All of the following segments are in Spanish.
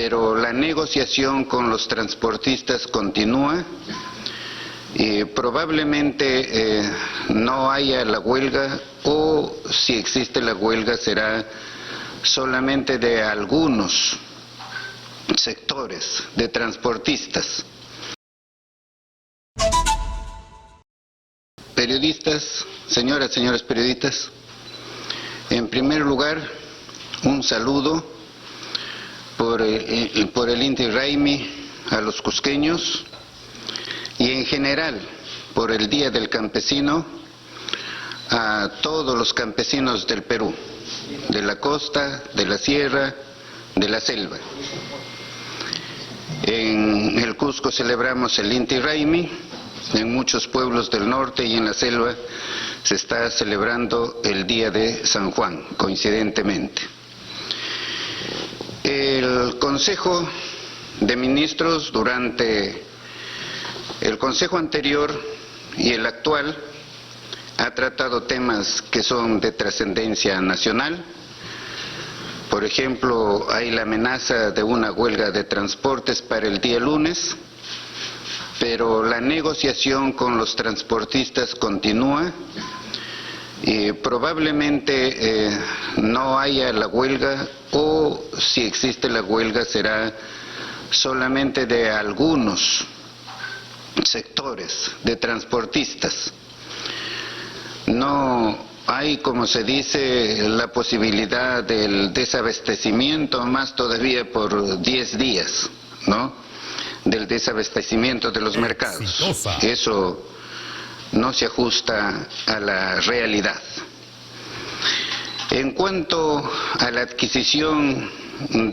pero la negociación con los transportistas continúa y probablemente no haya la huelga, o si existe la huelga será solamente de algunos sectores de transportistas. Periodistas, señoras, señores periodistas, en primer lugar, un saludo por el Inti Raymi a los cusqueños y en general por el Día del Campesino a todos los campesinos del Perú, de la costa, de la sierra, de la selva. En el Cusco celebramos el Inti Raymi, en muchos pueblos del norte y en la selva se está celebrando el Día de San Juan, coincidentemente. El Consejo de Ministros, durante el Consejo anterior y el actual, ha tratado temas que son de trascendencia nacional. Por ejemplo, hay la amenaza de una huelga de transportes para el día lunes, pero la negociación con los transportistas continúa y probablemente no haya la huelga, o si existe la huelga será solamente de algunos sectores de transportistas. No hay, como se dice, la posibilidad del desabastecimiento, más todavía por 10 días, ¿no?, del desabastecimiento de los mercados. Eso no se ajusta a la realidad. En cuanto a la adquisición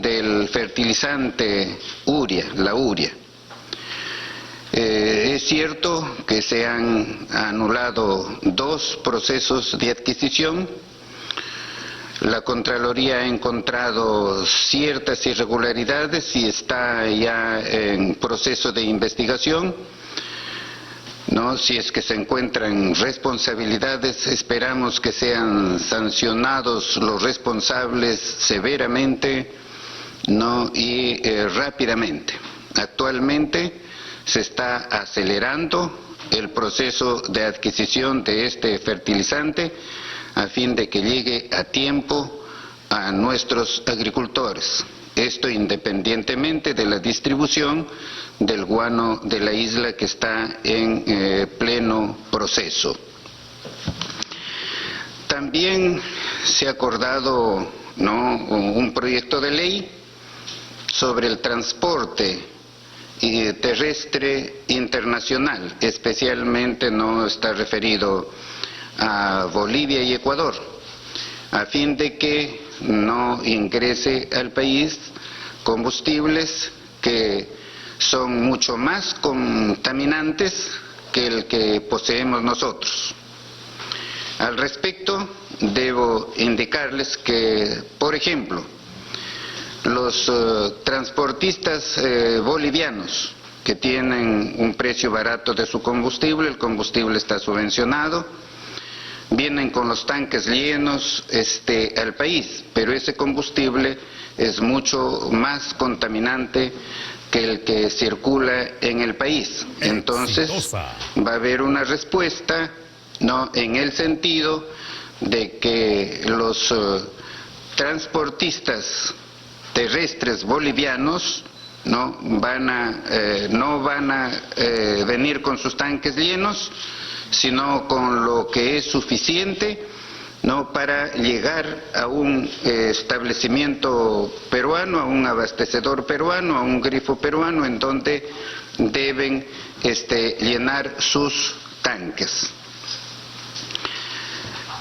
del fertilizante urea, la urea, es cierto que se han anulado 2 procesos de adquisición. La Contraloría ha encontrado ciertas irregularidades y está ya en proceso de investigación, ¿no? Si es que se encuentran responsabilidades, esperamos que sean sancionados los responsables severamente, ¿no?, y rápidamente. Actualmente se está acelerando el proceso de adquisición de este fertilizante a fin de que llegue a tiempo a nuestros agricultores. Esto independientemente de la distribución del guano de la isla, que está en pleno proceso. También se ha acordado, ¿no?, un proyecto de ley sobre el transporte terrestre internacional, especialmente no está referido a Bolivia y Ecuador, a fin de que no ingrese al país combustibles que son mucho más contaminantes que el que poseemos nosotros. Al respecto, debo indicarles que, por ejemplo, los transportistas bolivianos que tienen un precio barato de su combustible, el combustible está subvencionado, vienen con los tanques llenos al país, pero ese combustible es mucho más contaminante que el que circula en el país. Entonces va a haber una respuesta, ¿no?, en el sentido de que los transportistas terrestres bolivianos no van a venir con sus tanques llenos, sino con lo que es suficiente, ¿no?, para llegar a un establecimiento peruano, a un abastecedor peruano, a un grifo peruano, en donde deben llenar sus tanques.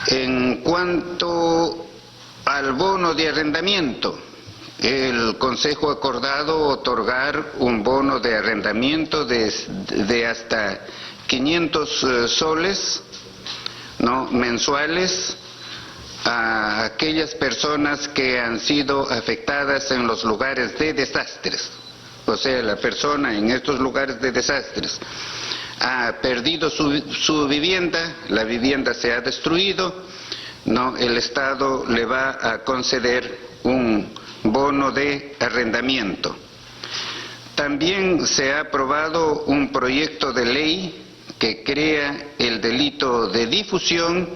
En cuanto al bono de arrendamiento, el Consejo ha acordado otorgar un bono de arrendamiento de hasta 500 soles, ¿no?, mensuales a aquellas personas que han sido afectadas en los lugares de desastres. O sea, la persona en estos lugares de desastres ha perdido su vivienda, la vivienda se ha destruido, ¿no?, el Estado le va a conceder un bono de arrendamiento. También se ha aprobado un proyecto de ley que crea el delito de difusión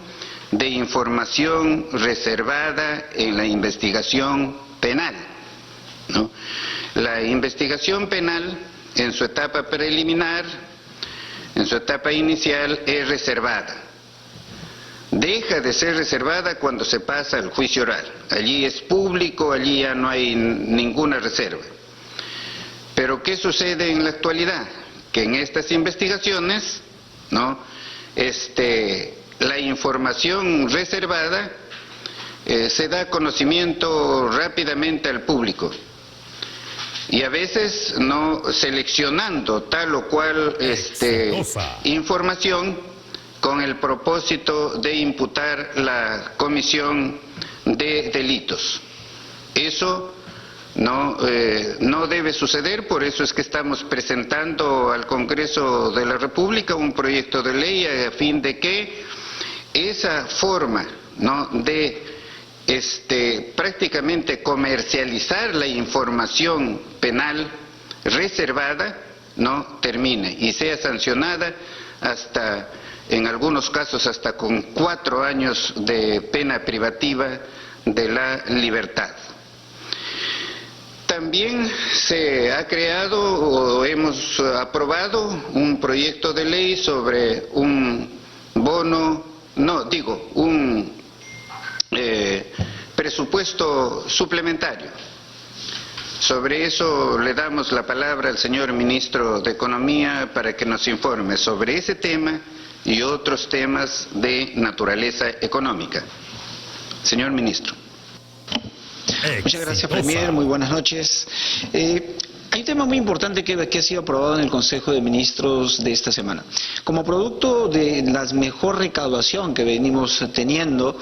de información reservada en la investigación penal, ¿no? La investigación penal, en su etapa preliminar, en su etapa inicial, es reservada. Deja de ser reservada cuando se pasa al juicio oral. Allí es público, allí ya no hay ninguna reserva. Pero ¿qué sucede en la actualidad? Que en estas investigaciones, ¿no?, la información reservada se da conocimiento rápidamente al público. Y a veces no seleccionando tal o cual información con el propósito de imputar la comisión de delitos. Eso no debe suceder, por eso es que estamos presentando al Congreso de la República un proyecto de ley a fin de que esa forma, ¿no?, de prácticamente comercializar la información penal reservada no termine y sea sancionada hasta, en algunos casos, hasta con 4 años de pena privativa de la libertad. También se ha creado o hemos aprobado un proyecto de ley sobre un presupuesto suplementario. Sobre eso le damos la palabra al señor ministro de Economía para que nos informe sobre ese tema y otros temas de naturaleza económica. Señor ministro. Muchas gracias, Premier. Muy buenas noches. Hay un tema muy importante que ha sido aprobado en el Consejo de Ministros de esta semana. Como producto de la mejor recaudación que venimos teniendo,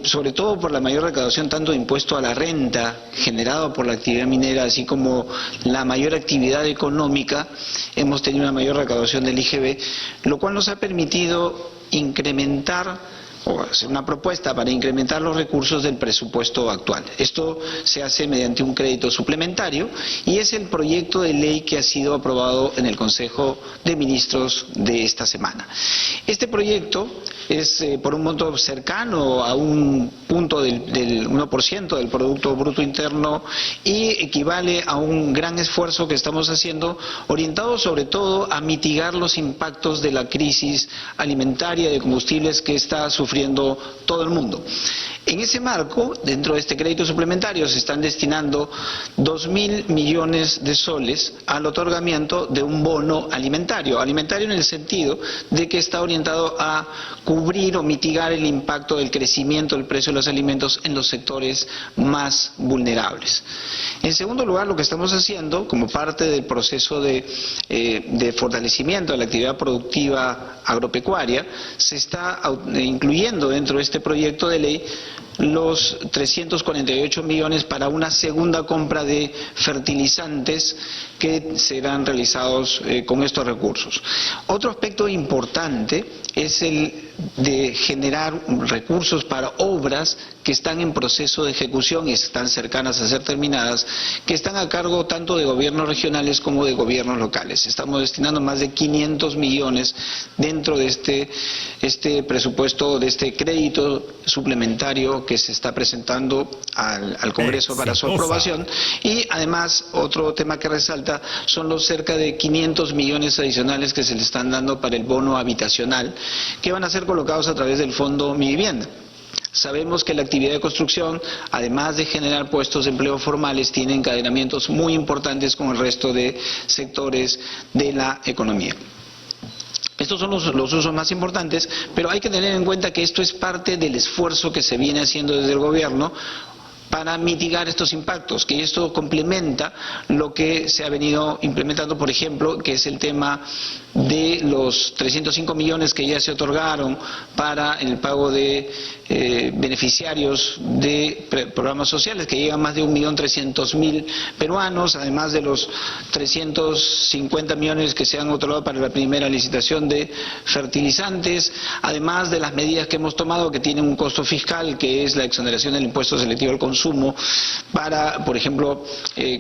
sobre todo por la mayor recaudación tanto de impuesto a la renta generado por la actividad minera, así como la mayor actividad económica, hemos tenido una mayor recaudación del IGB, lo cual nos ha permitido incrementar o hacer una propuesta para incrementar los recursos del presupuesto actual. Esto se hace mediante un crédito suplementario y es el proyecto de ley que ha sido aprobado en el Consejo de Ministros de esta semana. Este proyecto es por un monto cercano a un punto del 1% del Producto Bruto Interno y equivale a un gran esfuerzo que estamos haciendo orientado sobre todo a mitigar los impactos de la crisis alimentaria de combustibles que está sufriendo todo el mundo. En ese marco, dentro de este crédito suplementario, se están destinando 2.000 millones de soles al otorgamiento de un bono alimentario. Alimentario en el sentido de que está orientado a cubrir o mitigar el impacto del crecimiento del precio de los alimentos en los sectores más vulnerables. En segundo lugar, lo que estamos haciendo, como parte del proceso de fortalecimiento de la actividad productiva agropecuaria, se está incluyendo dentro de este proyecto de ley los 348 millones para una segunda compra de fertilizantes que serán realizados con estos recursos. Otro aspecto importante es el de generar recursos para obras que están en proceso de ejecución y están cercanas a ser terminadas, que están a cargo tanto de gobiernos regionales como de gobiernos locales. Estamos destinando más de 500 millones dentro de este presupuesto, de este crédito suplementario que se está presentando al Congreso para su aprobación. Y además, otro tema que resalta son los cerca de 500 millones adicionales que se le están dando para el bono habitacional, que van a ser colocados a través del Fondo Mi Vivienda. Sabemos que la actividad de construcción, además de generar puestos de empleo formales, tiene encadenamientos muy importantes con el resto de sectores de la economía. Estos son los usos más importantes, pero hay que tener en cuenta que esto es parte del esfuerzo que se viene haciendo desde el gobierno para mitigar estos impactos, que esto complementa lo que se ha venido implementando, por ejemplo, que es el tema de los 305 millones que ya se otorgaron para el pago de beneficiarios de programas sociales, que llegan más de 1.300.000 peruanos, además de los 350 millones que se han otorgado para la primera licitación de fertilizantes, además de las medidas que hemos tomado que tienen un costo fiscal, que es la exoneración del impuesto selectivo al consumo consumo para, por ejemplo,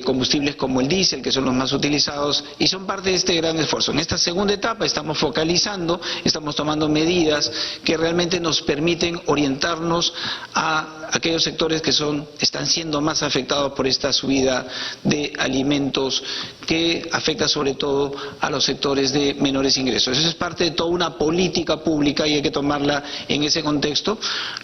combustibles como el diésel, que son los más utilizados, y son parte de este gran esfuerzo. En esta segunda etapa estamos focalizando, estamos tomando medidas que realmente nos permiten orientarnos a aquellos sectores que están siendo más afectados por esta subida de alimentos, que afecta sobre todo a los sectores de menores ingresos. Eso es parte de toda una política pública y hay que tomarla en ese contexto.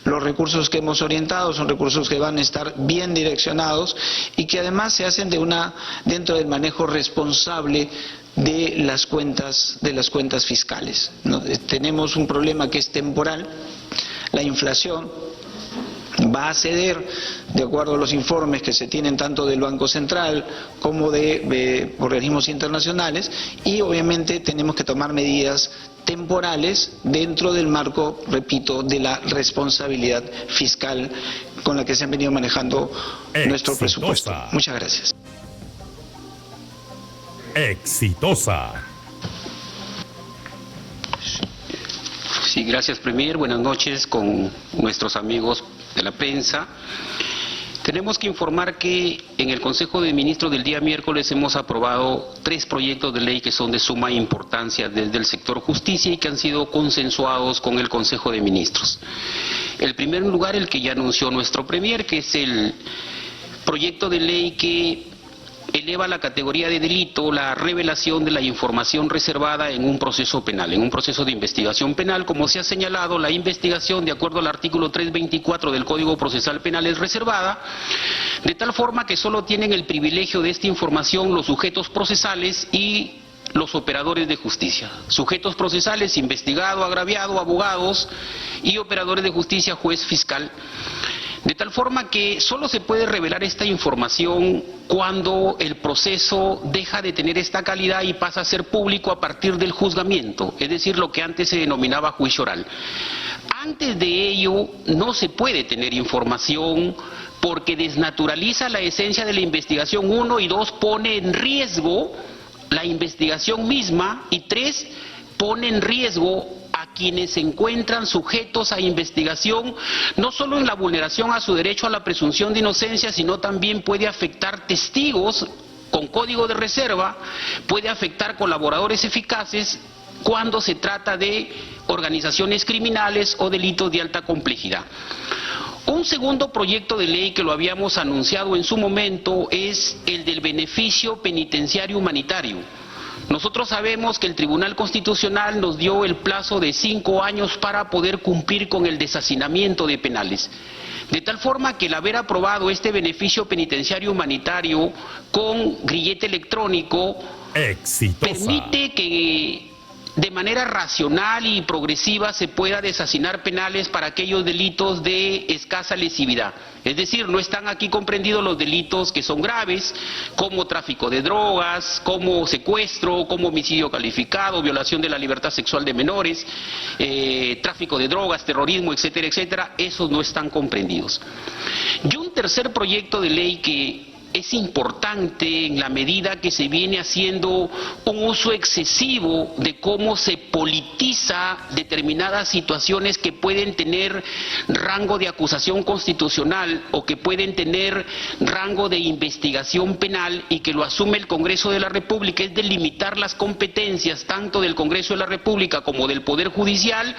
Los recursos que hemos orientado son recursos que van a estar bien direccionados y que además se hacen dentro del manejo responsable de las cuentas fiscales, ¿no? Tenemos un problema que es temporal. La inflación va a ceder de acuerdo a los informes que se tienen tanto del Banco Central como de organismos internacionales, y obviamente tenemos que tomar medidas temporales dentro del marco, repito, de la responsabilidad fiscal con la que se han venido manejando nuestro presupuesto. Muchas gracias. Exitosa. Sí, gracias, Premier. Buenas noches con nuestros amigos de la prensa. Tenemos que informar que en el Consejo de Ministros del día miércoles hemos aprobado 3 proyectos de ley que son de suma importancia desde el sector justicia y que han sido consensuados con el Consejo de Ministros. En primer lugar, el que ya anunció nuestro Premier, que es el proyecto de ley que eleva la categoría de delito la revelación de la información reservada en un proceso penal, en un proceso de investigación penal. Como se ha señalado, la investigación, de acuerdo al artículo 324 del Código Procesal Penal, es reservada, de tal forma que solo tienen el privilegio de esta información los sujetos procesales y los operadores de justicia. Sujetos procesales, investigado, agraviado, abogados, y operadores de justicia, juez, fiscal. De tal forma que solo se puede revelar esta información cuando el proceso deja de tener esta calidad y pasa a ser público a partir del juzgamiento, es decir, lo que antes se denominaba juicio oral. Antes de ello no se puede tener información porque desnaturaliza la esencia de la investigación, 1, y 2, pone en riesgo la investigación misma, y 3, pone en riesgo a quienes se encuentran sujetos a investigación, no solo en la vulneración a su derecho a la presunción de inocencia, sino también puede afectar testigos con código de reserva, puede afectar colaboradores eficaces cuando se trata de organizaciones criminales o delitos de alta complejidad. Un segundo proyecto de ley que lo habíamos anunciado en su momento es el del beneficio penitenciario humanitario. Nosotros sabemos que el Tribunal Constitucional nos dio el plazo de 5 años para poder cumplir con el deshacinamiento de penales. De tal forma que el haber aprobado este beneficio penitenciario humanitario con grillete electrónico permite que de manera racional y progresiva se pueda deshacinar penales para aquellos delitos de escasa lesividad. Es decir, no están aquí comprendidos los delitos que son graves, como tráfico de drogas, como secuestro, como homicidio calificado, violación de la libertad sexual de menores, tráfico de drogas, terrorismo, etcétera, etcétera. Esos no están comprendidos. Y un tercer proyecto de ley que es importante en la medida que se viene haciendo un uso excesivo de cómo se politiza determinadas situaciones que pueden tener rango de acusación constitucional o que pueden tener rango de investigación penal, y que lo asume el Congreso de la República, es delimitar las competencias tanto del Congreso de la República como del Poder Judicial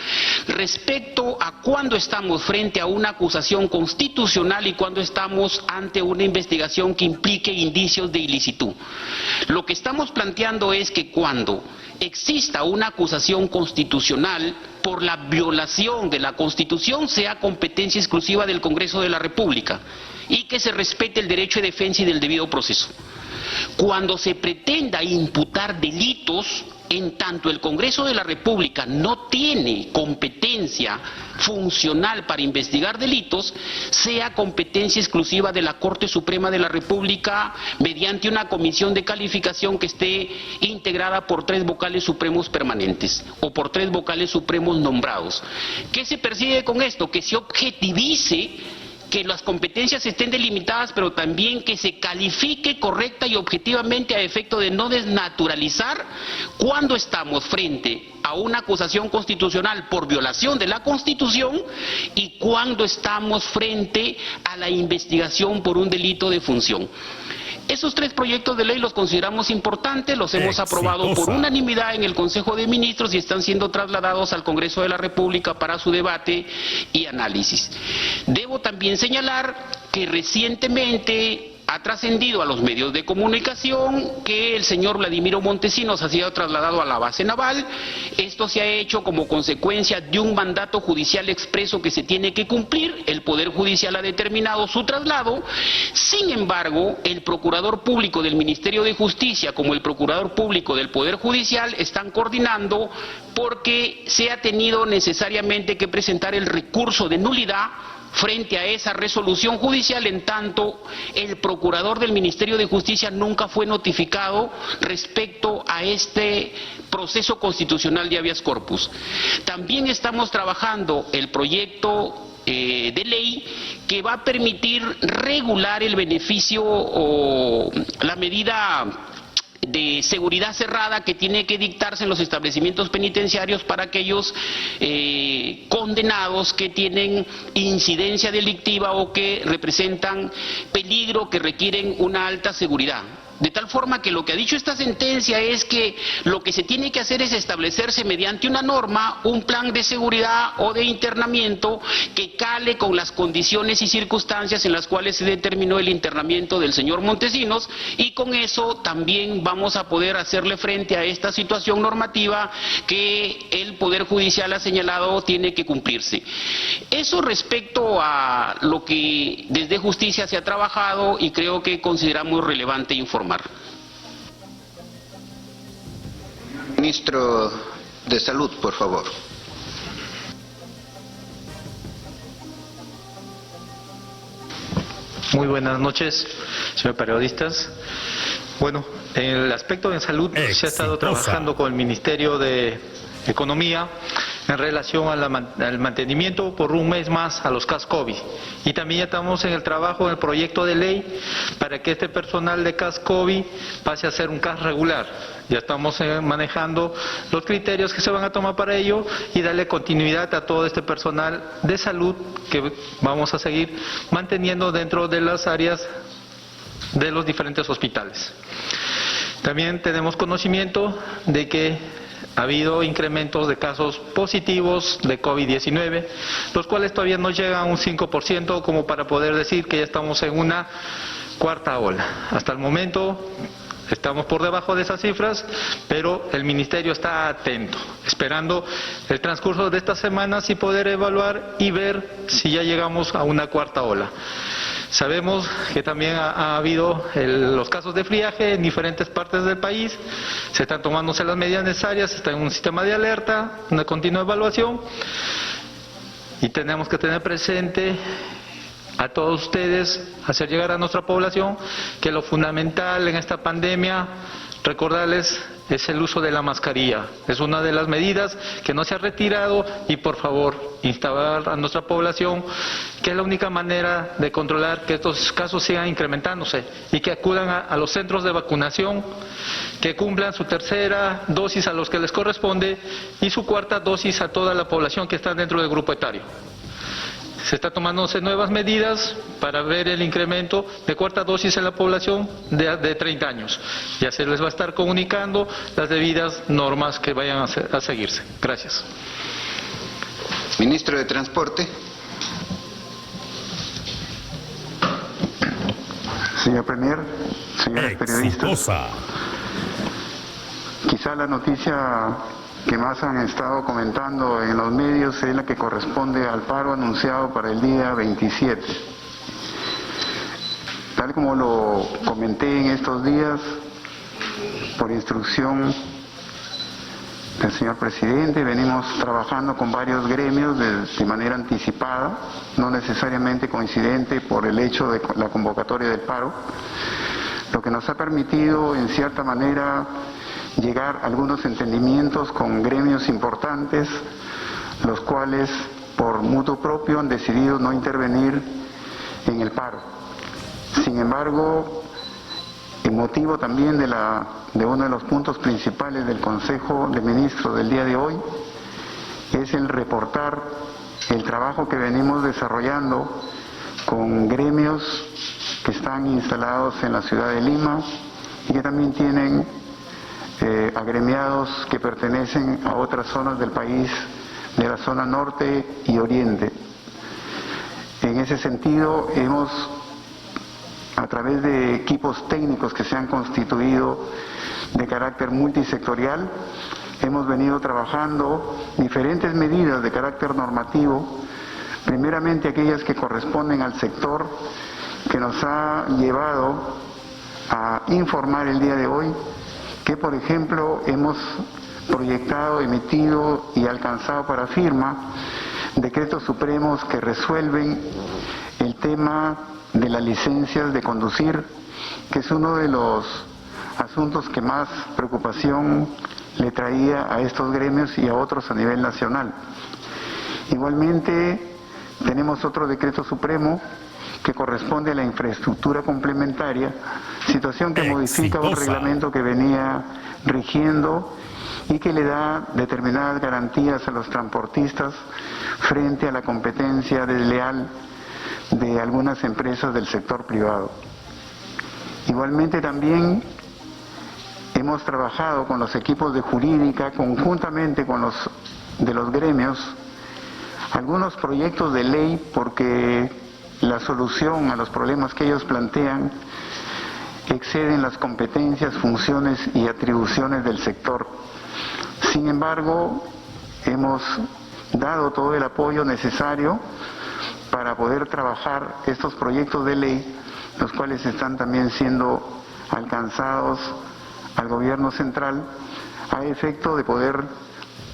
respecto a cuándo estamos frente a una acusación constitucional y cuándo estamos ante una investigación que implique indicios de ilicitud. Lo que estamos planteando es que cuando exista una acusación constitucional por la violación de la Constitución sea competencia exclusiva del Congreso de la República y que se respete el derecho de defensa y del debido proceso. Cuando se pretenda imputar delitos, en tanto el Congreso de la República no tiene competencia funcional para investigar delitos, sea competencia exclusiva de la Corte Suprema de la República mediante una comisión de calificación que esté integrada por 3 vocales supremos permanentes o por 3 vocales supremos nombrados. ¿Qué se persigue con esto? Que se objetivice que las competencias estén delimitadas, pero también que se califique correcta y objetivamente a efecto de no desnaturalizar cuando estamos frente a una acusación constitucional por violación de la Constitución y cuando estamos frente a la investigación por un delito de función. Esos 3 proyectos de ley los consideramos importantes, los hemos aprobado por unanimidad en el Consejo de Ministros y están siendo trasladados al Congreso de la República para su debate y análisis. Debo también señalar que recientemente ha trascendido a los medios de comunicación que el señor Vladimiro Montesinos ha sido trasladado a la base naval. Esto se ha hecho como consecuencia de un mandato judicial expreso que se tiene que cumplir. El Poder Judicial ha determinado su traslado. Sin embargo, el Procurador Público del Ministerio de Justicia como el Procurador Público del Poder Judicial están coordinando porque se ha tenido necesariamente que presentar el recurso de nulidad frente a esa resolución judicial, en tanto el procurador del Ministerio de Justicia nunca fue notificado respecto a este proceso constitucional de habeas corpus. También estamos trabajando el proyecto de ley que va a permitir regular el beneficio o la medida de seguridad cerrada que tiene que dictarse en los establecimientos penitenciarios para aquellos condenados que tienen incidencia delictiva o que representan peligro, que requieren una alta seguridad. De tal forma que lo que ha dicho esta sentencia es que lo que se tiene que hacer es establecerse mediante una norma un plan de seguridad o de internamiento que cale con las condiciones y circunstancias en las cuales se determinó el internamiento del señor Montesinos, y con eso también vamos a poder hacerle frente a esta situación normativa que el Poder Judicial ha señalado tiene que cumplirse. Eso respecto a lo que desde Justicia se ha trabajado y creo que consideramos relevante informar. Ministro de Salud, por favor. Muy buenas noches, señores periodistas. Bueno, en el aspecto de salud se ha estado trabajando con el Ministerio de Economía en relación al mantenimiento por un mes más a los CAS COVID. Y también ya estamos en el trabajo en el proyecto de ley para que este personal de CAS COVID pase a ser un CAS regular. Ya estamos manejando los criterios que se van a tomar para ello y darle continuidad a todo este personal de salud que vamos a seguir manteniendo dentro de las áreas de los diferentes hospitales. También tenemos conocimiento de que ha habido incrementos de casos positivos de COVID-19, los cuales todavía no llegan a un 5% como para poder decir que ya estamos en una cuarta ola. Hasta el momento estamos por debajo de esas cifras, pero el Ministerio está atento, esperando el transcurso de estas semanas y poder evaluar y ver si ya llegamos a una cuarta ola. Sabemos que también ha habido los casos de friaje en diferentes partes del país, se están tomándose las medidas necesarias, está en un sistema de alerta, una continua evaluación, y tenemos que tener presente a todos ustedes, hacer llegar a nuestra población que lo fundamental en esta pandemia, recordarles, es el uso de la mascarilla. Es una de las medidas que no se ha retirado y por favor instalar a nuestra población que es la única manera de controlar que estos casos sigan incrementándose y que acudan a los centros de vacunación, que cumplan su tercera dosis a los que les corresponde y su cuarta dosis a toda la población que está dentro del grupo etario. Se está tomándose nuevas medidas para ver el incremento de cuarta dosis en la población de 30 años. Ya se les va a estar comunicando las debidas normas que vayan a seguirse. Gracias. Ministro de Transporte. Señor Premier, señores periodistas, quizá la noticia que más han estado comentando en los medios es la que corresponde al paro anunciado para el día 27. Tal como lo comenté en estos días, por instrucción del señor presidente, venimos trabajando con varios gremios de manera anticipada, no necesariamente coincidente por el hecho de la convocatoria del paro, lo que nos ha permitido en cierta manera llegar a algunos entendimientos con gremios importantes, los cuales por mutuo propio han decidido no intervenir en el paro. Sin embargo, el motivo también de uno de los puntos principales del Consejo de Ministros del día de hoy es el reportar el trabajo que venimos desarrollando con gremios que están instalados en la ciudad de Lima y que también tienen agremiados que pertenecen a otras zonas del país, de la zona norte y oriente. En ese sentido, hemos, a través de equipos técnicos que se han constituido de carácter multisectorial, hemos venido trabajando diferentes medidas de carácter normativo, primeramente aquellas que corresponden al sector, que nos ha llevado a informar el día de hoy que, por ejemplo, hemos proyectado, emitido y alcanzado para firma decretos supremos que resuelven el tema de las licencias de conducir, que es uno de los asuntos que más preocupación le traía a estos gremios y a otros a nivel nacional. Igualmente, tenemos otro decreto supremo que corresponde a la infraestructura complementaria, situación que modifica un reglamento que venía rigiendo y que le da determinadas garantías a los transportistas frente a la competencia desleal de algunas empresas del sector privado. Igualmente también hemos trabajado con los equipos de jurídica, conjuntamente con los de los gremios, algunos proyectos de ley, porque la solución a los problemas que ellos plantean exceden las competencias, funciones y atribuciones del sector. Sin embargo, hemos dado todo el apoyo necesario para poder trabajar estos proyectos de ley, los cuales están también siendo alcanzados al gobierno central a efecto de poder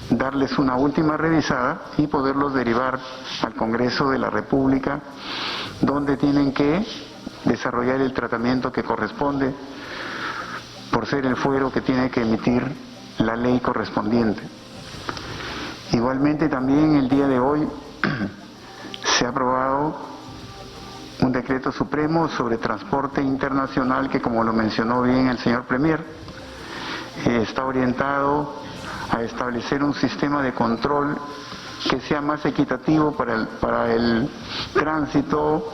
darles una última revisada y poderlos derivar al Congreso de la República, donde tienen que desarrollar el tratamiento que corresponde por ser el fuero que tiene que emitir la ley correspondiente. Igualmente también el día de hoy se ha aprobado un decreto supremo sobre transporte internacional que, como lo mencionó bien el señor Premier, está orientado a establecer un sistema de control que sea más equitativo para el tránsito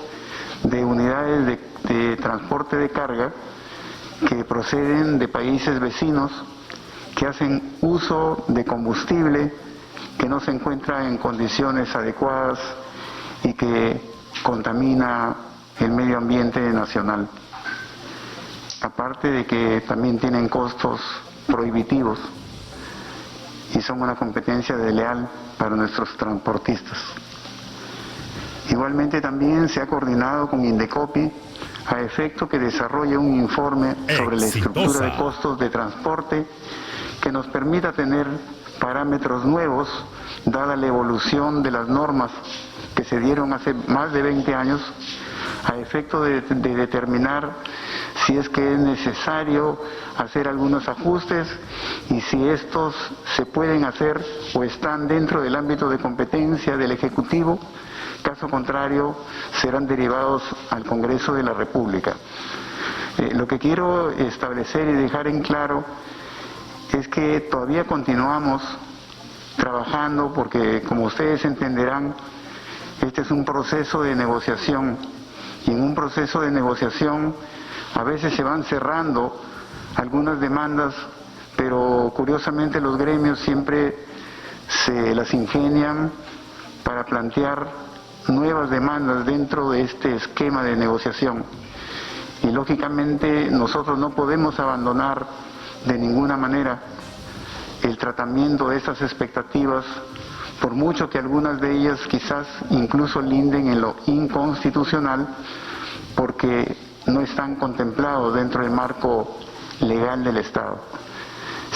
de unidades de transporte de carga que proceden de países vecinos que hacen uso de combustible que no se encuentra en condiciones adecuadas y que contamina el medio ambiente nacional. Aparte de que también tienen costos prohibitivos y son una competencia desleal para nuestros transportistas. Igualmente también se ha coordinado con Indecopi a efecto que desarrolle un informe sobre la estructura de costos de transporte que nos permita tener parámetros nuevos, dada la evolución de las normas que se dieron hace más de 20 años, a efecto de determinar si es que es necesario hacer algunos ajustes y si estos se pueden hacer o están dentro del ámbito de competencia del Ejecutivo. Caso contrario, serán derivados al Congreso de la República. Lo que quiero establecer y dejar en claro es que todavía continuamos trabajando porque, como ustedes entenderán, este es un proceso de negociación y en un proceso de negociación a veces se van cerrando algunas demandas, pero curiosamente los gremios siempre se las ingenian para plantear nuevas demandas dentro de este esquema de negociación. Y lógicamente nosotros no podemos abandonar de ninguna manera el tratamiento de estas expectativas, por mucho que algunas de ellas quizás incluso linden en lo inconstitucional, porque no están contemplados dentro del marco legal del Estado.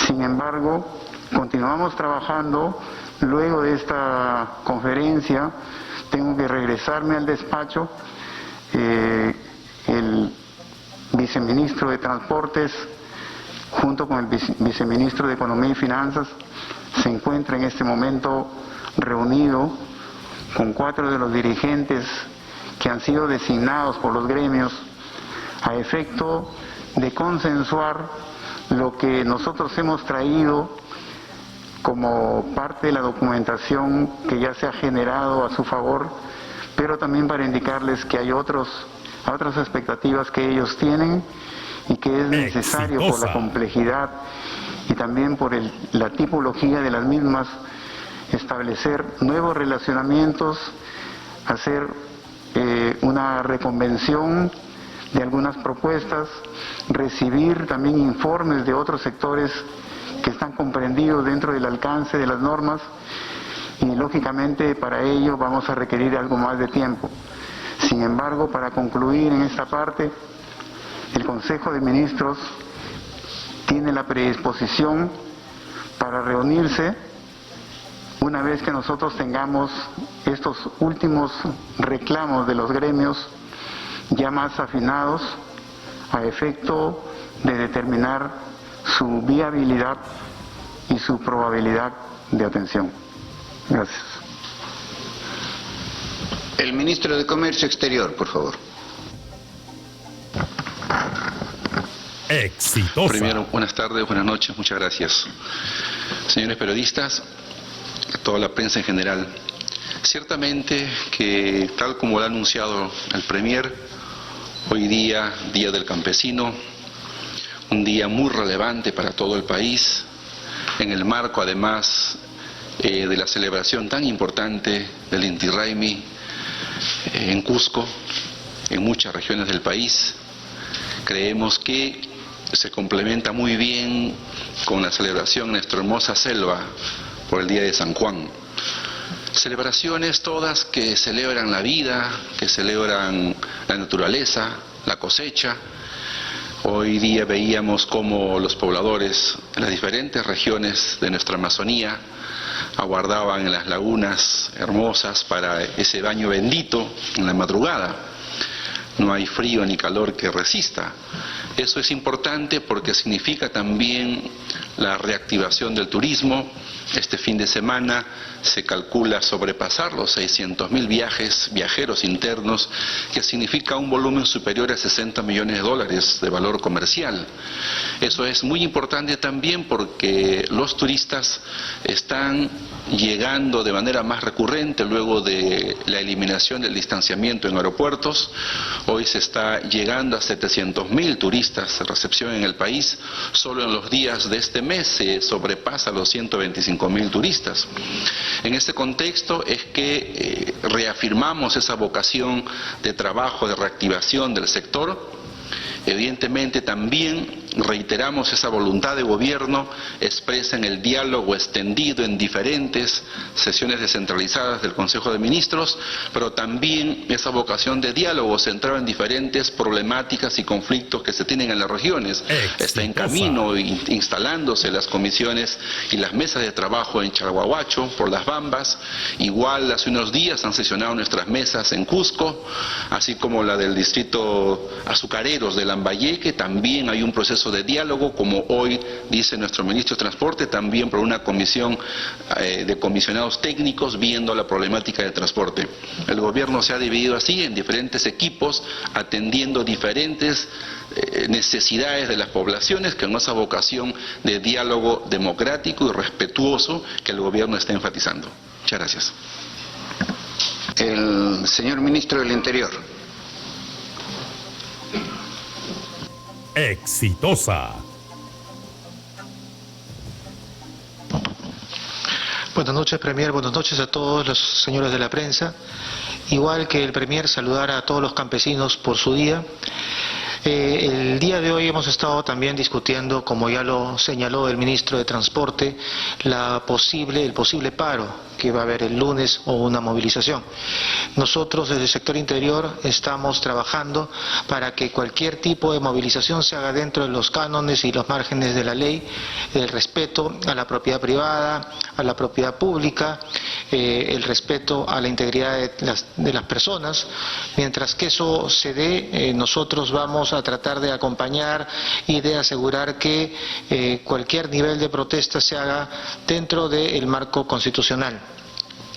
Sin embargo, continuamos trabajando. Luego de esta conferencia tengo que regresarme al despacho. El viceministro de Transportes, junto con el viceministro de Economía y Finanzas, se encuentra en este momento reunido con 4 de los dirigentes que han sido designados por los gremios a efecto de consensuar lo que nosotros hemos traído como parte de la documentación que ya se ha generado a su favor, pero también para indicarles que hay otras expectativas que ellos tienen y que es necesario por la complejidad y también por la tipología de las mismas establecer nuevos relacionamientos, hacer una reconvención de algunas propuestas, recibir también informes de otros sectores que están comprendidos dentro del alcance de las normas y lógicamente para ello vamos a requerir algo más de tiempo. Sin embargo, para concluir en esta parte, el Consejo de Ministros tiene la predisposición para reunirse una vez que nosotros tengamos estos últimos reclamos de los gremios ya más afinados a efecto de determinar su viabilidad y su probabilidad de atención. Gracias. El ministro de Comercio Exterior, por favor. Exitosa. Primero, buenas tardes, buenas noches, muchas gracias. Señores periodistas, a toda la prensa en general, ciertamente que tal como lo ha anunciado el Premier, hoy día, Día del Campesino, un día muy relevante para todo el país, en el marco además de la celebración tan importante del Inti Raymi en Cusco, en muchas regiones del país. Creemos que se complementa muy bien con la celebración en nuestra hermosa selva por el Día de San Juan. Celebraciones todas que celebran la vida, que celebran la naturaleza, la cosecha. Hoy día veíamos cómo los pobladores en las diferentes regiones de nuestra Amazonía aguardaban en las lagunas hermosas para ese baño bendito en la madrugada. No hay frío ni calor que resista. Eso es importante porque significa también la reactivación del turismo. Este fin de semana se calcula sobrepasar los 600.000 viajeros internos, que significa un volumen superior a $60 millones de valor comercial. Eso es muy importante también porque los turistas están llegando de manera más recurrente luego de la eliminación del distanciamiento en aeropuertos. Hoy se está llegando a 700.000 turistas de recepción en el país. Solo en los días de este mes se sobrepasa los 125.000 turistas. En este contexto es que reafirmamos esa vocación de trabajo, de reactivación del sector. Evidentemente también reiteramos esa voluntad de gobierno expresa en el diálogo extendido en diferentes sesiones descentralizadas del Consejo de Ministros, pero también esa vocación de diálogo centrado en diferentes problemáticas y conflictos que se tienen en las regiones. Está en camino instalándose las comisiones y las mesas de trabajo en Chalhuahuacho por las Bambas. Igual hace unos días han sesionado nuestras mesas en Cusco, así como la del distrito azucareros de Lambayeque. También hay un proceso de diálogo, como hoy dice nuestro ministro de Transporte, también por una comisión de comisionados técnicos viendo la problemática de transporte. El gobierno se ha dividido así en diferentes equipos, atendiendo diferentes necesidades de las poblaciones, con esa vocación de diálogo democrático y respetuoso que el gobierno está enfatizando. Muchas gracias. El señor ministro del Interior. Exitosa. Buenas noches, Premier. Buenas noches a todos los señores de la prensa. Igual que el Premier, saludar a todos los campesinos por su día. El día de hoy hemos estado también discutiendo, como ya lo señaló el ministro de Transporte, el posible paro que va a haber el lunes o una movilización. Nosotros desde el sector interior estamos trabajando para que cualquier tipo de movilización se haga dentro de los cánones y los márgenes de la ley, el respeto a la propiedad privada, a la propiedad pública, el respeto a la integridad de las personas. Mientras que eso se dé, nosotros vamos a tratar de acompañar y de asegurar que cualquier nivel de protesta se haga dentro del marco constitucional.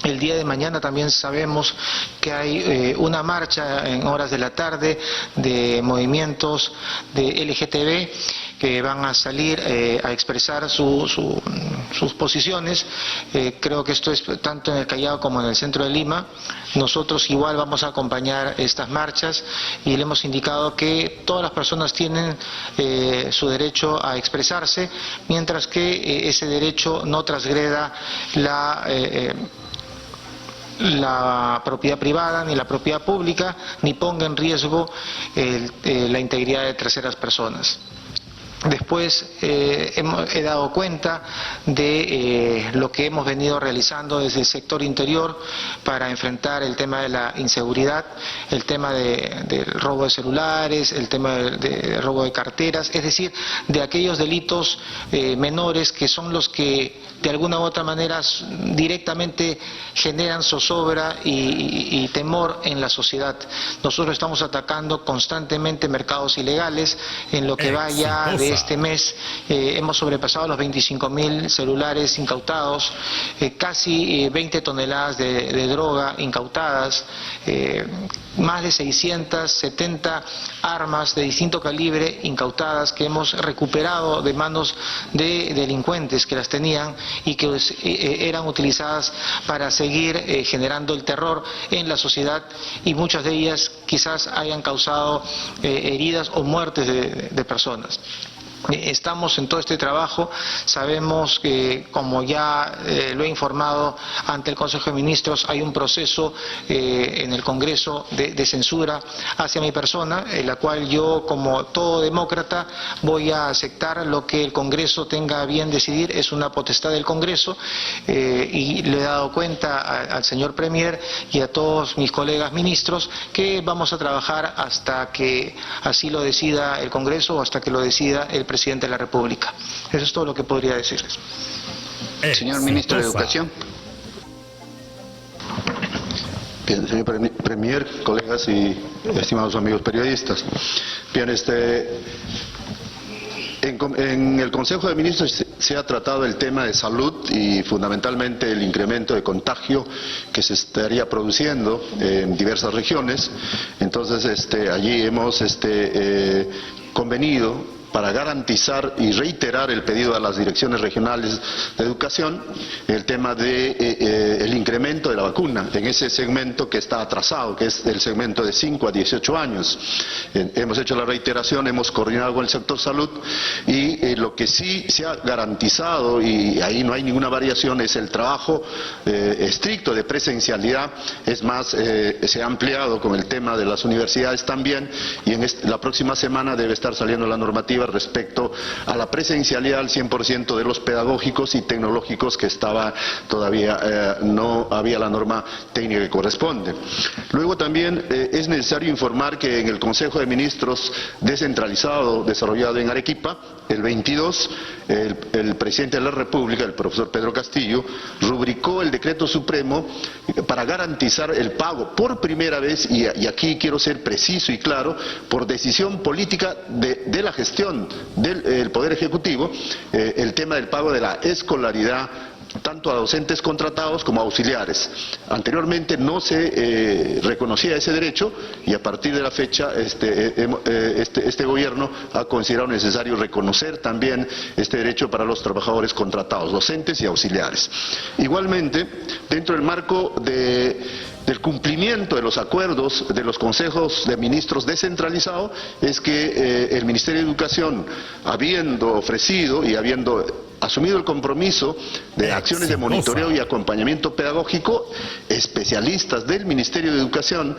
El día de mañana también sabemos que hay una marcha en horas de la tarde de movimientos de LGTB que van a salir a expresar sus posiciones. Creo que esto es tanto en el Callao como en el centro de Lima. Nosotros igual vamos a acompañar estas marchas y le hemos indicado que todas las personas tienen su derecho a expresarse, mientras que ese derecho no transgreda la propiedad privada ni la propiedad pública, ni ponga en riesgo la integridad de terceras personas. Después he dado cuenta de lo que hemos venido realizando desde el sector interior para enfrentar el tema de la inseguridad, el tema del robo de celulares, el tema de robo de carteras, es decir, de aquellos delitos menores que son los que de alguna u otra manera directamente generan zozobra y temor en la sociedad. Nosotros estamos atacando constantemente mercados ilegales. En lo que va ya de este mes hemos sobrepasado los 25.000 celulares incautados, casi 20 toneladas de droga incautadas, más de 670 armas de distinto calibre incautadas que hemos recuperado de manos de delincuentes que las tenían y que eran utilizadas para seguir generando el terror en la sociedad, y muchas de ellas quizás hayan causado heridas o muertes de personas. Estamos en todo este trabajo. Sabemos que, como ya lo he informado ante el Consejo de Ministros, hay un proceso en el Congreso de censura hacia mi persona, en la cual yo, como todo demócrata, voy a aceptar lo que el Congreso tenga a bien decidir. Es una potestad del Congreso, y le he dado cuenta al señor Premier y a todos mis colegas ministros que vamos a trabajar hasta que así lo decida el Congreso o hasta que lo decida el Presidente de la República. Eso es todo lo que podría decirles. Señor Ministro de Educación. Bien, señor Premier, colegas y estimados amigos periodistas. Bien, en el Consejo de Ministros se ha tratado el tema de salud y fundamentalmente el incremento de contagio que se estaría produciendo en diversas regiones. Entonces, allí hemos convenido para garantizar y reiterar el pedido a las direcciones regionales de educación, el tema de el incremento de la vacuna en ese segmento que está atrasado, que es el segmento de 5 a 18 años. Hemos hecho la reiteración, hemos coordinado con el sector salud, y lo que sí se ha garantizado, y ahí no hay ninguna variación, es el trabajo estricto de presencialidad. Es más, se ha ampliado con el tema de las universidades también, y en la próxima semana debe estar saliendo la normativa respecto a la presencialidad al 100% de los pedagógicos y tecnológicos, que estaba todavía no había la norma técnica que corresponde. Luego también es necesario informar que en el Consejo de Ministros descentralizado desarrollado en Arequipa, el 22, el presidente de la República, el profesor Pedro Castillo, rubricó el decreto supremo para garantizar el pago por primera vez, y aquí quiero ser preciso y claro, por decisión política de la gestión del Poder Ejecutivo, el tema del pago de la escolaridad tanto a docentes contratados como a auxiliares. Anteriormente no se reconocía ese derecho, y a partir de la fecha este gobierno ha considerado necesario reconocer también este derecho para los trabajadores contratados, docentes y auxiliares. Igualmente, dentro del marco del cumplimiento de los acuerdos de los consejos de ministros descentralizados, es que el Ministerio de Educación, habiendo ofrecido y habiendo asumido el compromiso de acciones de monitoreo y acompañamiento pedagógico, especialistas del Ministerio de Educación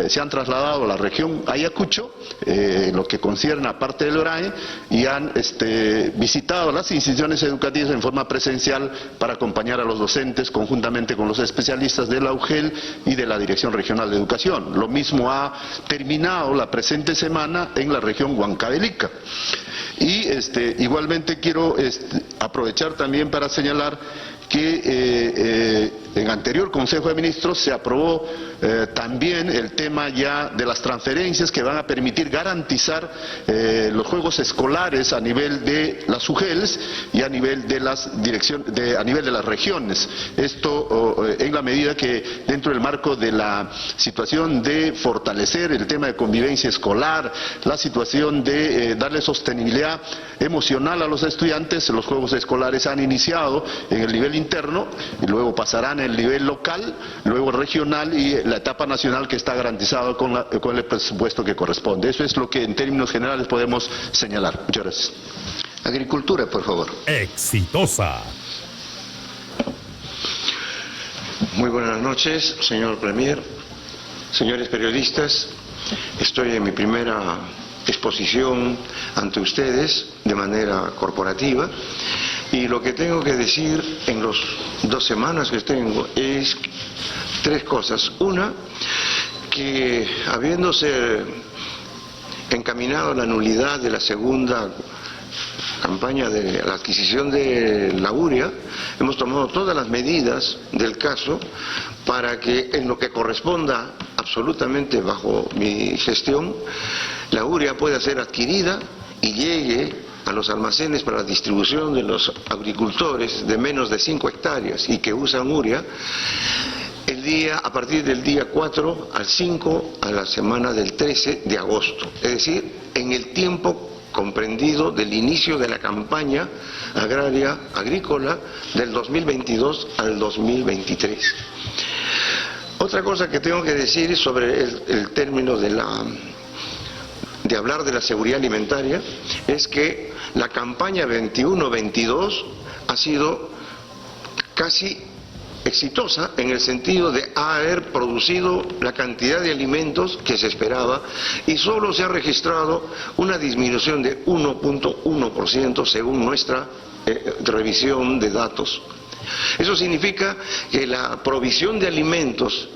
se han trasladado a la región Ayacucho, lo que concierne a parte del ORAE, y han visitado las instituciones educativas en forma presencial para acompañar a los docentes conjuntamente con los especialistas de la UGEL y de la Dirección Regional de Educación. Lo mismo ha terminado la presente semana en la región Huancavelica. Y igualmente quiero aprovechar también para señalar que que en anterior Consejo de Ministros se aprobó también el tema ya de las transferencias que van a permitir garantizar los juegos escolares a nivel de las UGELs y a nivel de las a nivel de las regiones. Esto en la medida que dentro del marco de la situación de fortalecer el tema de convivencia escolar, la situación de darle sostenibilidad emocional a los estudiantes, los juegos escolares han iniciado en el nivel interno y luego pasarán en el nivel local, luego regional y la etapa nacional que está garantizado con el presupuesto que corresponde. Eso es lo que en términos generales podemos señalar. Muchas gracias. Agricultura, por favor. Exitosa. Muy buenas noches, señor Premier, señores periodistas. Estoy en mi primera exposición ante ustedes de manera corporativa y lo que tengo que decir en las 2 semanas que tengo es 3 cosas. Una, que habiéndose encaminado la nulidad de la segunda campaña de la adquisición de la urea, hemos tomado todas las medidas del caso para que en lo que corresponda absolutamente bajo mi gestión, la urea pueda ser adquirida y llegue a los almacenes para la distribución de los agricultores de menos de 5 hectáreas y que usan urea a partir del día 4 al 5 a la semana del 13 de agosto, es decir, en el tiempo comprendido del inicio de la campaña agrícola del 2022 al 2023. Otra cosa que tengo que decir sobre el término de hablar de la seguridad alimentaria es que la campaña 21-22 ha sido casi exitosa en el sentido de haber producido la cantidad de alimentos que se esperaba y solo se ha registrado una disminución de 1.1% según nuestra revisión de datos. Eso significa que la provisión de alimentos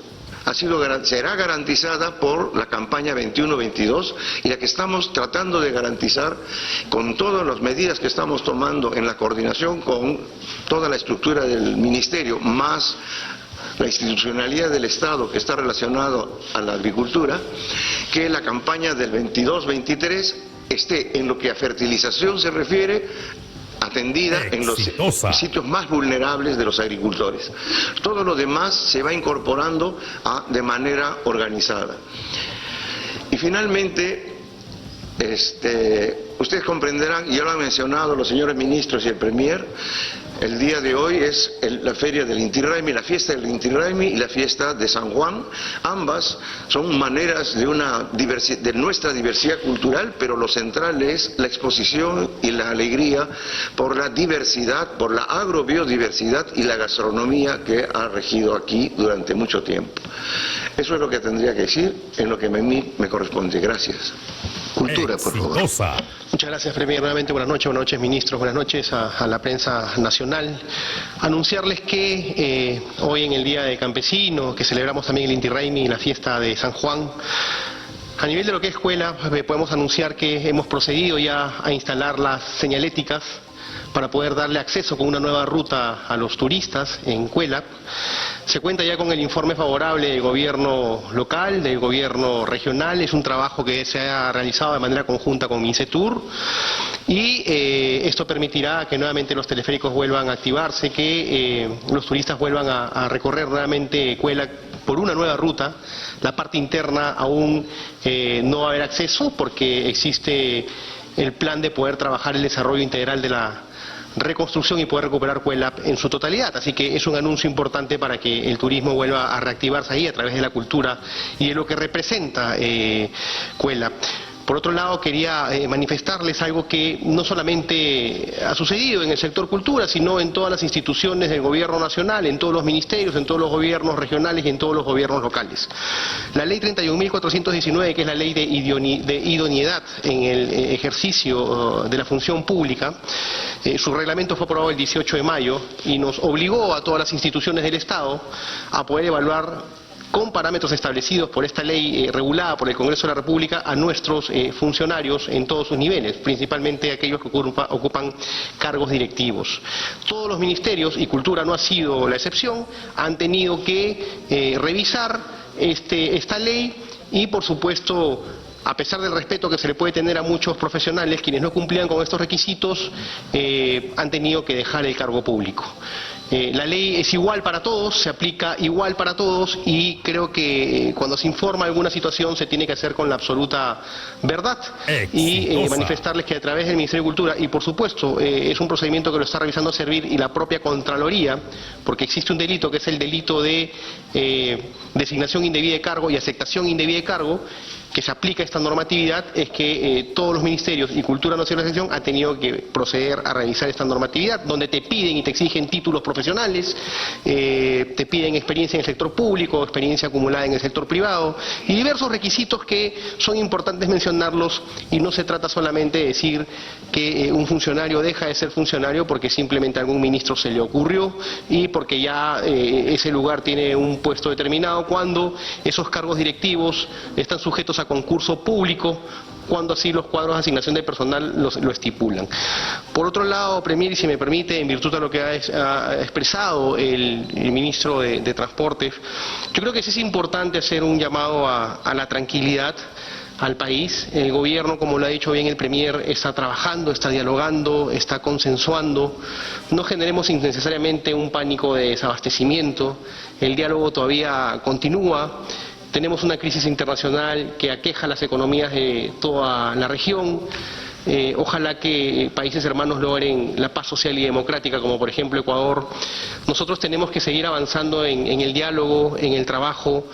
será garantizada por la campaña 21-22 y la que estamos tratando de garantizar con todas las medidas que estamos tomando en la coordinación con toda la estructura del Ministerio, más la institucionalidad del Estado que está relacionado a la agricultura, que la campaña del 22-23 esté en lo que a fertilización se refiere atendida en los sitios más vulnerables de los agricultores. Todo lo demás se va incorporando de manera organizada. Y finalmente, ustedes comprenderán, y ya lo han mencionado los señores ministros y el Premier, el día de hoy es la feria del Inti Raymi, la fiesta del Inti Raymi y la fiesta de San Juan. Ambas son maneras de nuestra diversidad cultural, pero lo central es la exposición y la alegría por la diversidad, por la agrobiodiversidad y la gastronomía que ha regido aquí durante mucho tiempo. Eso es lo que tendría que decir en lo que a mí me corresponde. Gracias. Cultura, por favor. Muchas gracias, Premier. Nuevamente, buenas noches, ministros, buenas noches a la prensa nacional. Anunciarles que hoy en el Día de Campesino, que celebramos también el Inti Raymi y la fiesta de San Juan, a nivel de lo que es escuela, podemos anunciar que hemos procedido ya a instalar las señaléticas para poder darle acceso con una nueva ruta a los turistas en Cuelap. Se cuenta ya con el informe favorable del gobierno local, del gobierno regional. Es un trabajo que se ha realizado de manera conjunta con Mincetur y esto permitirá que nuevamente los teleféricos vuelvan a activarse, que los turistas vuelvan a recorrer nuevamente Cuelap por una nueva ruta. La parte interna aún no va a haber acceso porque existe el plan de poder trabajar el desarrollo integral de la reconstrucción y poder recuperar Cuelap en su totalidad. Así que es un anuncio importante para que el turismo vuelva a reactivarse ahí a través de la cultura y de lo que representa Cuelap. Por otro lado, quería manifestarles algo que no solamente ha sucedido en el sector cultura, sino en todas las instituciones del gobierno nacional, en todos los ministerios, en todos los gobiernos regionales y en todos los gobiernos locales. La ley 31.419, que es la ley de idoneidad en el ejercicio de la función pública, su reglamento fue aprobado el 18 de mayo y nos obligó a todas las instituciones del Estado a poder evaluar con parámetros establecidos por esta ley regulada por el Congreso de la República a nuestros funcionarios en todos sus niveles, principalmente aquellos que ocupan cargos directivos. Todos los ministerios, y Cultura no ha sido la excepción, han tenido que revisar esta ley y, por supuesto, a pesar del respeto que se le puede tener a muchos profesionales, quienes no cumplían con estos requisitos han tenido que dejar el cargo público. La ley es igual para todos, se aplica igual para todos y creo que cuando se informa alguna situación se tiene que hacer con la absoluta verdad y manifestarles que a través del Ministerio de Cultura, y por supuesto es un procedimiento que lo está revisando Servir y la propia Contraloría, porque existe un delito que es el delito de designación indebida de cargo y aceptación indebida de cargo, que se aplica esta normatividad, es que todos los ministerios, y Cultura no ha sido la excepción, han tenido que proceder a revisar esta normatividad, donde te piden y te exigen títulos profesionales, te piden experiencia en el sector público, experiencia acumulada en el sector privado, y diversos requisitos que son importantes mencionarlos, y no se trata solamente de decir que un funcionario deja de ser funcionario porque simplemente a algún ministro se le ocurrió y porque ya ese lugar tiene un puesto determinado, cuando esos cargos directivos están sujetos a concurso público, cuando así los cuadros de asignación de personal lo estipulan. Por otro lado, Premier, y si me permite, en virtud de lo que ha expresado el ministro de Transportes, yo creo que sí es importante hacer un llamado a la tranquilidad al país. El gobierno, como lo ha dicho bien el Premier, está trabajando, está dialogando, está consensuando. No generemos innecesariamente un pánico de desabastecimiento. El diálogo todavía continúa. Tenemos una crisis internacional que aqueja las economías de toda la región. Ojalá que países hermanos logren la paz social y democrática, como por ejemplo Ecuador. Nosotros tenemos que seguir avanzando en el diálogo, en el trabajo.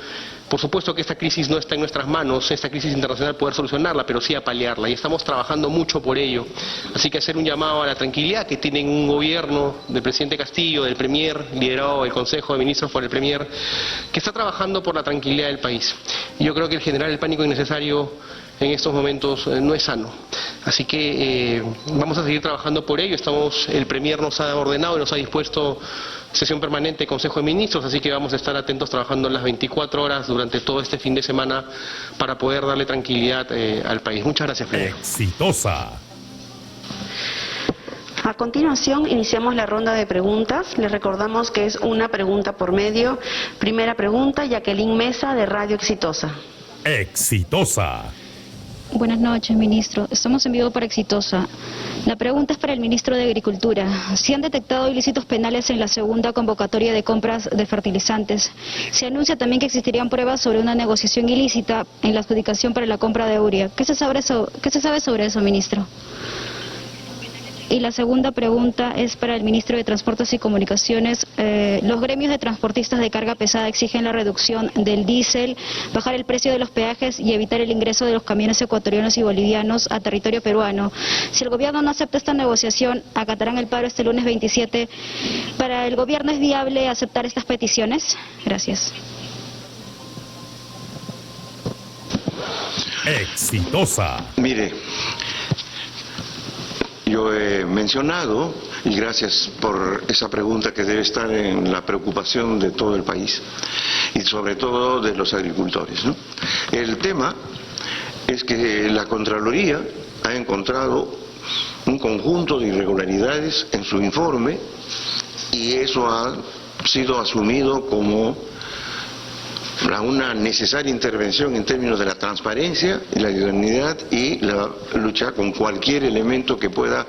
Por supuesto que esta crisis no está en nuestras manos, esta crisis internacional, poder solucionarla, pero sí a paliarla, y estamos trabajando mucho por ello. Así que hacer un llamado a la tranquilidad, que tienen un gobierno del presidente Castillo, del Premier, liderado el Consejo de Ministros por el Premier, que está trabajando por la tranquilidad del país. Y yo creo que el generar el pánico innecesario en estos momentos no es sano. Así que vamos a seguir trabajando por ello. El Premier nos ha ordenado y nos ha dispuesto sesión permanente del Consejo de Ministros, así que vamos a estar atentos trabajando las 24 horas durante todo este fin de semana para poder darle tranquilidad al país. Muchas gracias, Premier. Exitosa. A continuación, iniciamos la ronda de preguntas. Les recordamos que es una pregunta por medio. Primera pregunta, Jacqueline Mesa, de Radio Exitosa. Exitosa. Buenas noches, ministro. Estamos en vivo para Exitosa. La pregunta es para el ministro de Agricultura. ¿Se han detectado ilícitos penales en la segunda convocatoria de compras de fertilizantes? Se anuncia también que existirían pruebas sobre una negociación ilícita en la adjudicación para la compra de urea. ¿Qué se sabe sobre eso, ministro? Y la segunda pregunta es para el ministro de Transportes y Comunicaciones. Los gremios de transportistas de carga pesada exigen la reducción del diésel, bajar el precio de los peajes y evitar el ingreso de los camiones ecuatorianos y bolivianos a territorio peruano. Si el gobierno no acepta esta negociación, acatarán el paro este lunes 27. ¿Para el gobierno es viable aceptar estas peticiones? Gracias. Exitosa. Mire, yo he mencionado, y gracias por esa pregunta que debe estar en la preocupación de todo el país, y sobre todo de los agricultores, ¿no? El tema es que la Contraloría ha encontrado un conjunto de irregularidades en su informe, y eso ha sido asumido como una necesaria intervención en términos de la transparencia y la idoneidad y la lucha con cualquier elemento que pueda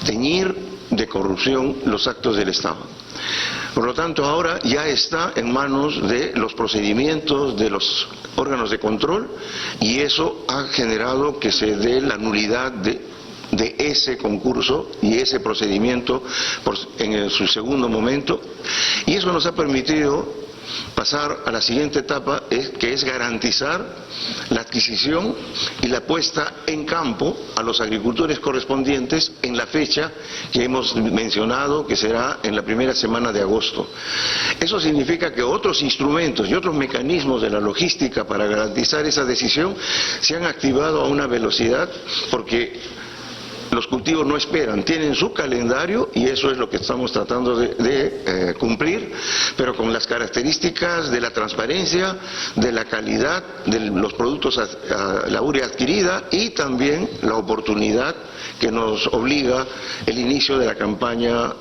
teñir de corrupción los actos del Estado. Por lo tanto, ahora ya está en manos de los procedimientos de los órganos de control, y eso ha generado que se dé la nulidad de ese concurso y ese procedimiento en su segundo momento, y eso nos ha permitido pasar a la siguiente etapa, que es garantizar la adquisición y la puesta en campo a los agricultores correspondientes en la fecha que hemos mencionado, que será en la primera semana de agosto. Eso significa que otros instrumentos y otros mecanismos de la logística para garantizar esa decisión se han activado a una velocidad, porque los cultivos no esperan, tienen su calendario y eso es lo que estamos tratando de cumplir, pero con las características de la transparencia, de la calidad de los productos, la urea adquirida y también la oportunidad que nos obliga el inicio de la campaña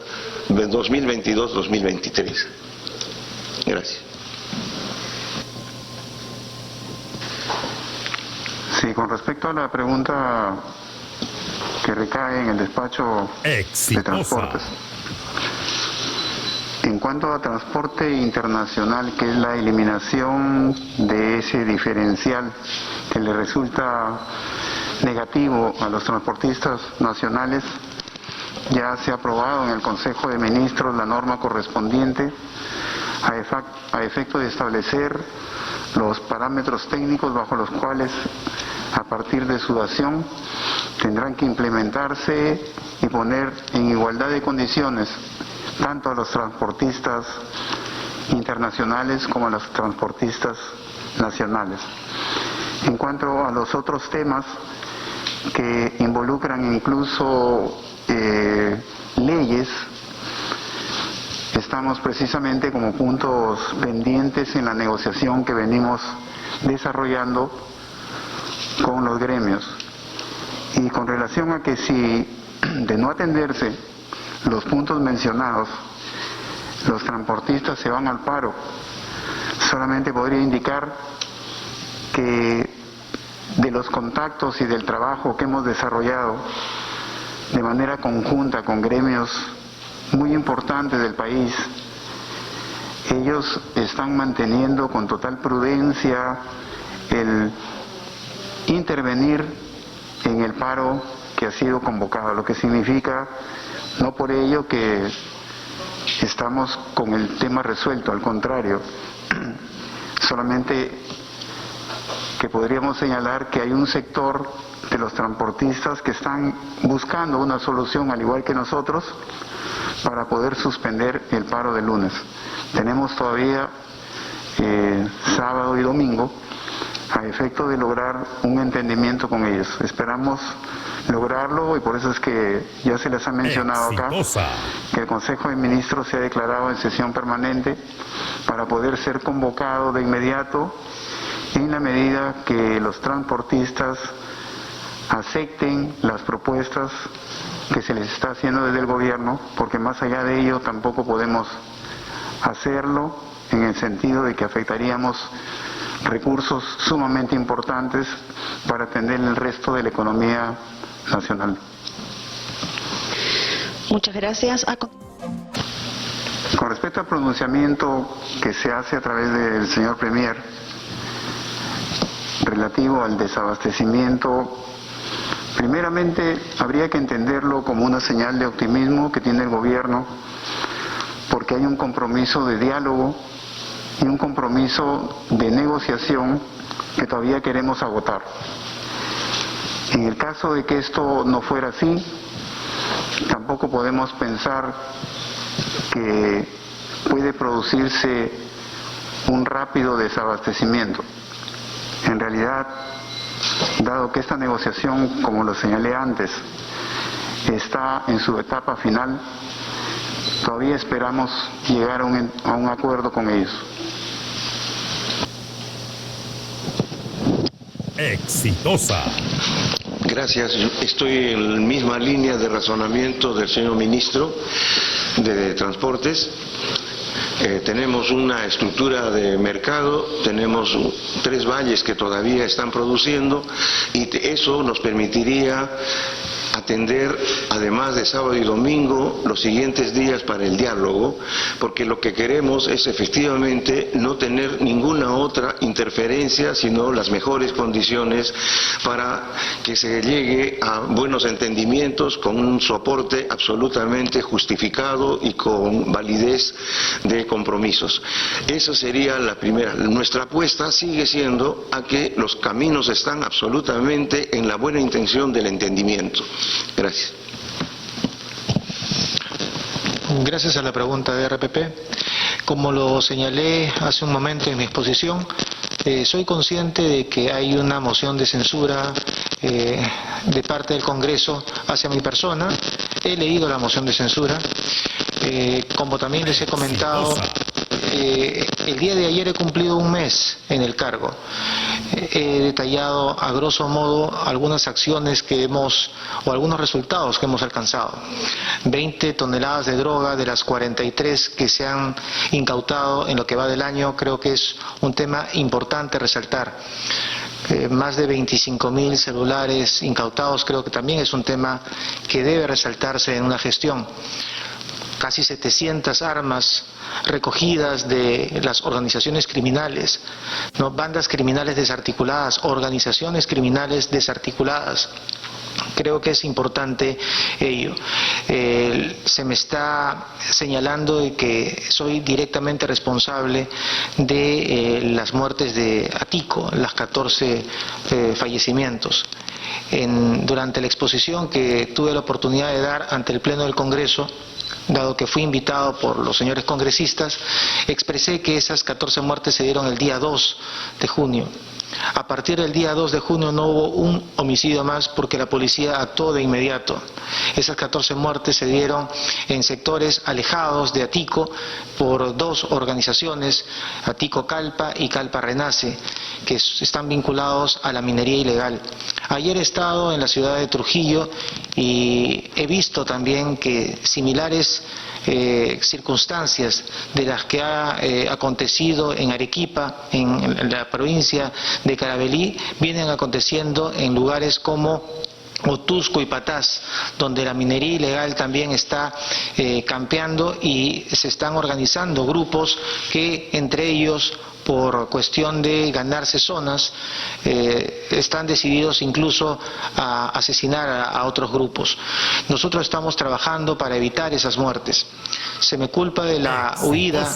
de 2022-2023. Gracias. Sí, con respecto a la pregunta que recae en el despacho de transportes. En cuanto a transporte internacional, que es la eliminación de ese diferencial que le resulta negativo a los transportistas nacionales, ya se ha aprobado en el Consejo de Ministros la norma correspondiente a efecto de establecer los parámetros técnicos bajo los cuales, a partir de su dación, tendrán que implementarse y poner en igualdad de condiciones tanto a los transportistas internacionales como a los transportistas nacionales. En cuanto a los otros temas que involucran incluso leyes, estamos precisamente como puntos pendientes en la negociación que venimos desarrollando con los gremios. Y con relación a que si de no atenderse los puntos mencionados, los transportistas se van al paro, solamente podría indicar que de los contactos y del trabajo que hemos desarrollado de manera conjunta con gremios muy importantes del país, ellos están manteniendo con total prudencia el intervenir en el paro que ha sido convocado, lo que significa no por ello que estamos con el tema resuelto, al contrario, solamente que podríamos señalar que hay un sector de los transportistas que están buscando una solución, al igual que nosotros, para poder suspender el paro de lunes. Tenemos todavía sábado y domingo a efecto de lograr un entendimiento con ellos. Esperamos lograrlo y por eso es que ya se les ha mencionado acá que el Consejo de Ministros se ha declarado en sesión permanente para poder ser convocado de inmediato en la medida que los transportistas acepten las propuestas que se les está haciendo desde el gobierno, porque más allá de ello tampoco podemos hacerlo en el sentido de que afectaríamos recursos sumamente importantes para atender el resto de la economía nacional. Muchas gracias. Con respecto al pronunciamiento que se hace a través del señor Premier relativo al desabastecimiento, primeramente habría que entenderlo como una señal de optimismo que tiene el gobierno, porque hay un compromiso de diálogo y un compromiso de negociación que todavía queremos agotar. En el caso de que esto no fuera así, tampoco podemos pensar que puede producirse un rápido desabastecimiento. En realidad, dado que esta negociación, como lo señalé antes, está en su etapa final, todavía esperamos llegar a un acuerdo con ellos. Exitosa. Gracias. Estoy en la misma línea de razonamiento del señor ministro de Transportes. Tenemos una estructura de mercado, tenemos 3 valles que todavía están produciendo y eso nos permitiría atender, además de sábado y domingo, los siguientes días para el diálogo, porque lo que queremos es efectivamente no tener ninguna otra interferencia, sino las mejores condiciones para que se llegue a buenos entendimientos con un soporte absolutamente justificado y con validez de compromisos. Esa sería la primera. Nuestra apuesta sigue siendo a que los caminos están absolutamente en la buena intención del entendimiento. Gracias. Gracias a la pregunta de RPP. Como lo señalé hace un momento en mi exposición, soy consciente de que hay una moción de censura de parte del Congreso hacia mi persona. He leído la moción de censura. Como también les he comentado, el día de ayer he cumplido un mes en el cargo. He detallado a grosso modo algunas acciones o algunos resultados que hemos alcanzado. 20 toneladas de droga de las 43 que se han incautado en lo que va del año, creo que es un tema importante resaltar. Más de 25.000 celulares incautados, creo que también es un tema que debe resaltarse en una gestión. Casi 700 armas recogidas de las organizaciones criminales, ¿no? Bandas criminales desarticuladas, organizaciones criminales desarticuladas. Creo que es importante ello. Se me está señalando de que soy directamente responsable de las muertes de Atico, las 14 fallecimientos. Durante la exposición que tuve la oportunidad de dar ante el Pleno del Congreso, dado que fui invitado por los señores congresistas, expresé que esas 14 muertes se dieron el día 2 de junio. A partir del día 2 de junio no hubo un homicidio más porque la policía actuó de inmediato. Esas 14 muertes se dieron en sectores alejados de Atico por dos organizaciones, Atico Calpa y Calpa Renace, que están vinculados a la minería ilegal. Ayer he estado en la ciudad de Trujillo y he visto también que similares circunstancias de las que ha acontecido en Arequipa, en la provincia de Carabalí, vienen aconteciendo en lugares como Otusco y Patás, donde la minería ilegal también está campeando y se están organizando grupos que entre ellos, por cuestión de ganarse zonas, están decididos incluso a asesinar a otros grupos. Nosotros estamos trabajando para evitar esas muertes. Se me culpa de la huida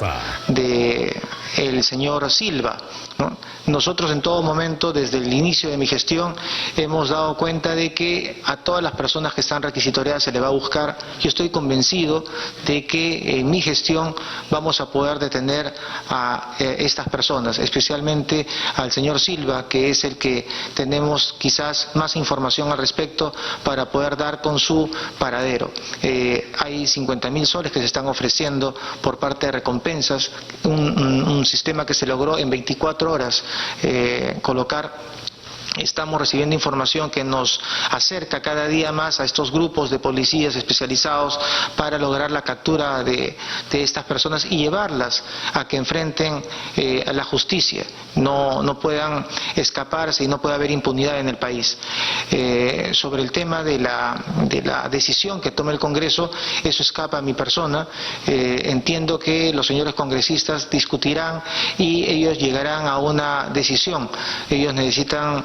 del señor Silva, ¿no? Nosotros en todo momento, desde el inicio de mi gestión, hemos dado cuenta de que a todas las personas que están requisitoriadas se les va a buscar. Yo estoy convencido de que en mi gestión vamos a poder detener a estas personas, especialmente al señor Silva, que es el que tenemos quizás más información al respecto para poder dar con su paradero. Hay 50.000 soles que se están ofreciendo por parte de recompensas, un sistema que se logró en 24 horas colocar. Estamos recibiendo información que nos acerca cada día más a estos grupos de policías especializados para lograr la captura de estas personas y llevarlas a que enfrenten a la justicia. No puedan escaparse y no pueda haber impunidad en el país. Sobre el tema de la decisión que tome el Congreso, eso escapa a mi persona. Entiendo que los señores congresistas discutirán y ellos llegarán a una decisión. Ellos necesitan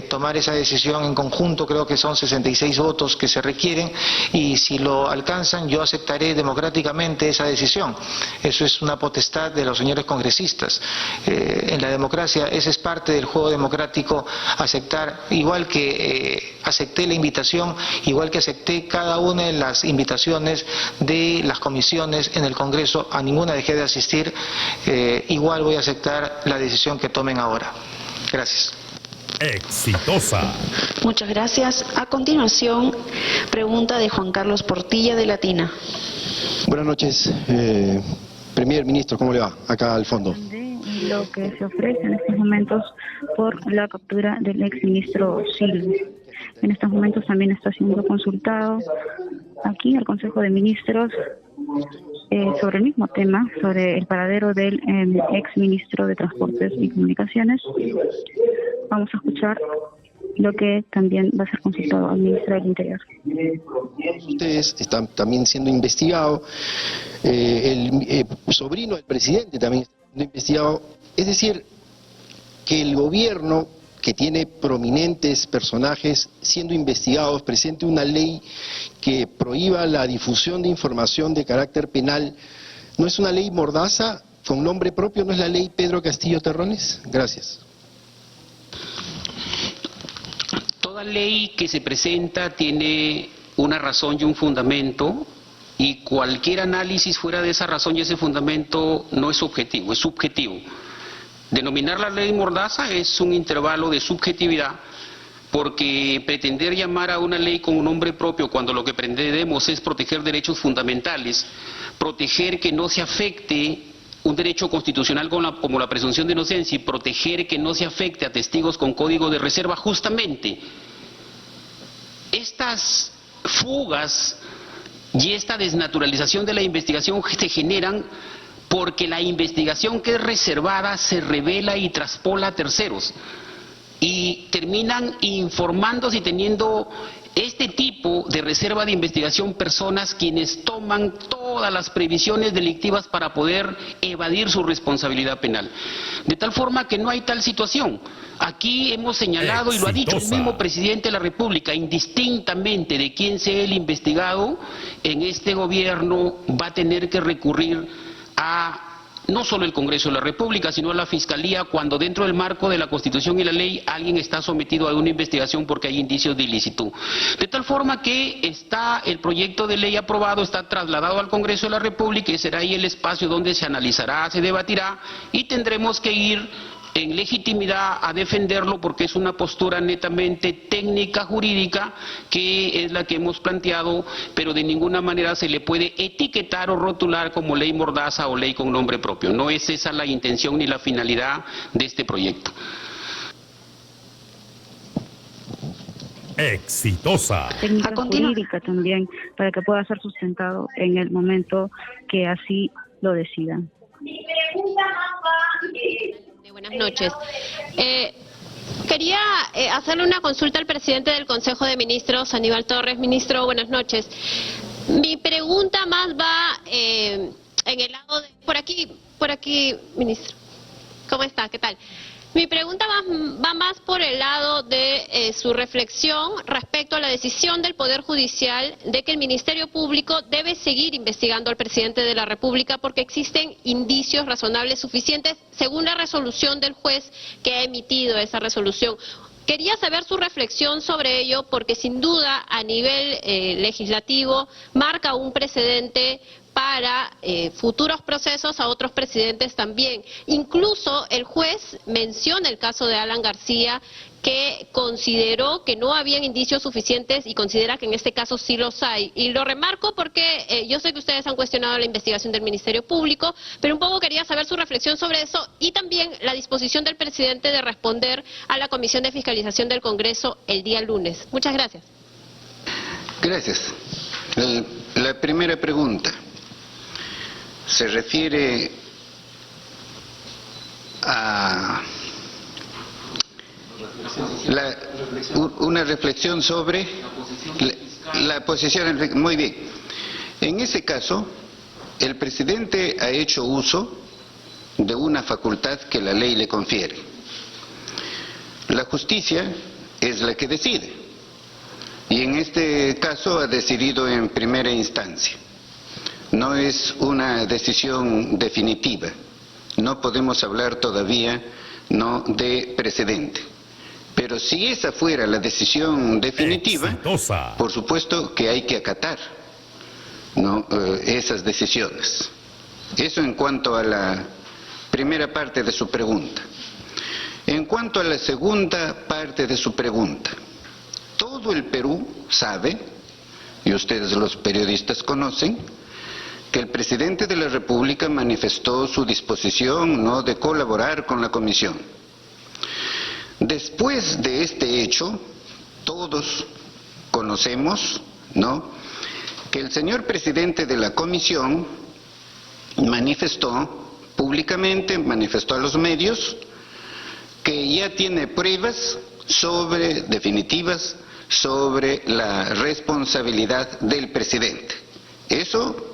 tomar esa decisión en conjunto, creo que son 66 votos que se requieren, y si lo alcanzan yo aceptaré democráticamente esa decisión. Eso es una potestad de los señores congresistas. En la democracia ese es parte del juego democrático, aceptar, igual que acepté la invitación, igual que acepté cada una de las invitaciones de las comisiones en el Congreso, a ninguna dejé de asistir, igual voy a aceptar la decisión que tomen ahora. Gracias. Exitosa. Muchas gracias. A continuación, pregunta de Juan Carlos Portilla de Latina. Buenas noches, Premier, Ministro, ¿cómo le va? Acá al fondo. Lo que se ofrece en estos momentos por la captura del exministro Silva. En estos momentos también está siendo consultado aquí en el Consejo de Ministros sobre el mismo tema, sobre el paradero del exministro de Transportes y Comunicaciones. Vamos a escuchar lo que también va a ser consultado al ministro del Interior. Ustedes están también siendo investigados, el sobrino del presidente también está siendo investigado, es decir, que el gobierno, que tiene prominentes personajes siendo investigados, presente una ley que prohíba la difusión de información de carácter penal, ¿no es una ley mordaza con nombre propio? ¿No es la ley Pedro Castillo Terrones? Gracias. Toda ley que se presenta tiene una razón y un fundamento, y cualquier análisis fuera de esa razón y ese fundamento no es objetivo, es subjetivo. Denominar la ley mordaza es un intervalo de subjetividad porque pretender llamar a una ley con un nombre propio cuando lo que pretendemos es proteger derechos fundamentales, proteger que no se afecte un derecho constitucional como la presunción de inocencia y proteger que no se afecte a testigos con código de reserva, justamente estas fugas y esta desnaturalización de la investigación se generan porque la investigación que es reservada se revela y traspola a terceros y terminan informándose y teniendo este tipo de reserva de investigación personas quienes toman todas las previsiones delictivas para poder evadir su responsabilidad penal. De tal forma que no hay tal situación. Aquí hemos señalado, y lo ha dicho el mismo presidente de la República, indistintamente de quién sea el investigado, en este gobierno va a tener que recurrir a no solo el Congreso de la República, sino a la Fiscalía, cuando dentro del marco de la Constitución y la ley alguien está sometido a una investigación porque hay indicios de ilicitud. De tal forma que está el proyecto de ley aprobado, está trasladado al Congreso de la República y será ahí el espacio donde se analizará, se debatirá y tendremos que ir en legitimidad a defenderlo porque es una postura netamente técnica jurídica que es la que hemos planteado, pero de ninguna manera se le puede etiquetar o rotular como ley mordaza o ley con nombre propio. No es esa la intención ni la finalidad de este proyecto. Exitosa. Técnica jurídica también, para que pueda ser sustentado en el momento que así lo decidan. Buenas noches. Quería hacerle una consulta al presidente del Consejo de Ministros, Aníbal Torres. Ministro, buenas noches. Mi pregunta más va en el lado de... Por aquí, ministro. ¿Cómo está? ¿Qué tal? Mi pregunta va más por el lado de su reflexión respecto a la decisión del Poder Judicial de que el Ministerio Público debe seguir investigando al presidente de la República porque existen indicios razonables suficientes según la resolución del juez que ha emitido esa resolución. Quería saber su reflexión sobre ello porque sin duda a nivel legislativo marca un precedente para futuros procesos a otros presidentes también. Incluso el juez menciona el caso de Alan García, que consideró que no habían indicios suficientes y considera que en este caso sí los hay. Y lo remarco porque yo sé que ustedes han cuestionado la investigación del Ministerio Público, pero un poco quería saber su reflexión sobre eso y también la disposición del presidente de responder a la Comisión de Fiscalización del Congreso el día lunes. Muchas gracias. Gracias. La primera pregunta se refiere a una reflexión sobre la posición. Muy bien. En ese caso, el presidente ha hecho uso de una facultad que la ley le confiere. La justicia es la que decide. Y en este caso ha decidido en primera instancia. No es una decisión definitiva. No podemos hablar todavía de precedente. Pero si esa fuera la decisión definitiva, exitosa, por supuesto que hay que acatar esas decisiones. Eso en cuanto a la primera parte de su pregunta. En cuanto a la segunda parte de su pregunta, todo el Perú sabe, y ustedes los periodistas conocen, que el presidente de la República manifestó su disposición de colaborar con la comisión. Después de este hecho, todos conocemos, que el señor presidente de la comisión manifestó públicamente, manifestó a los medios, que ya tiene pruebas definitivas sobre la responsabilidad del presidente. Eso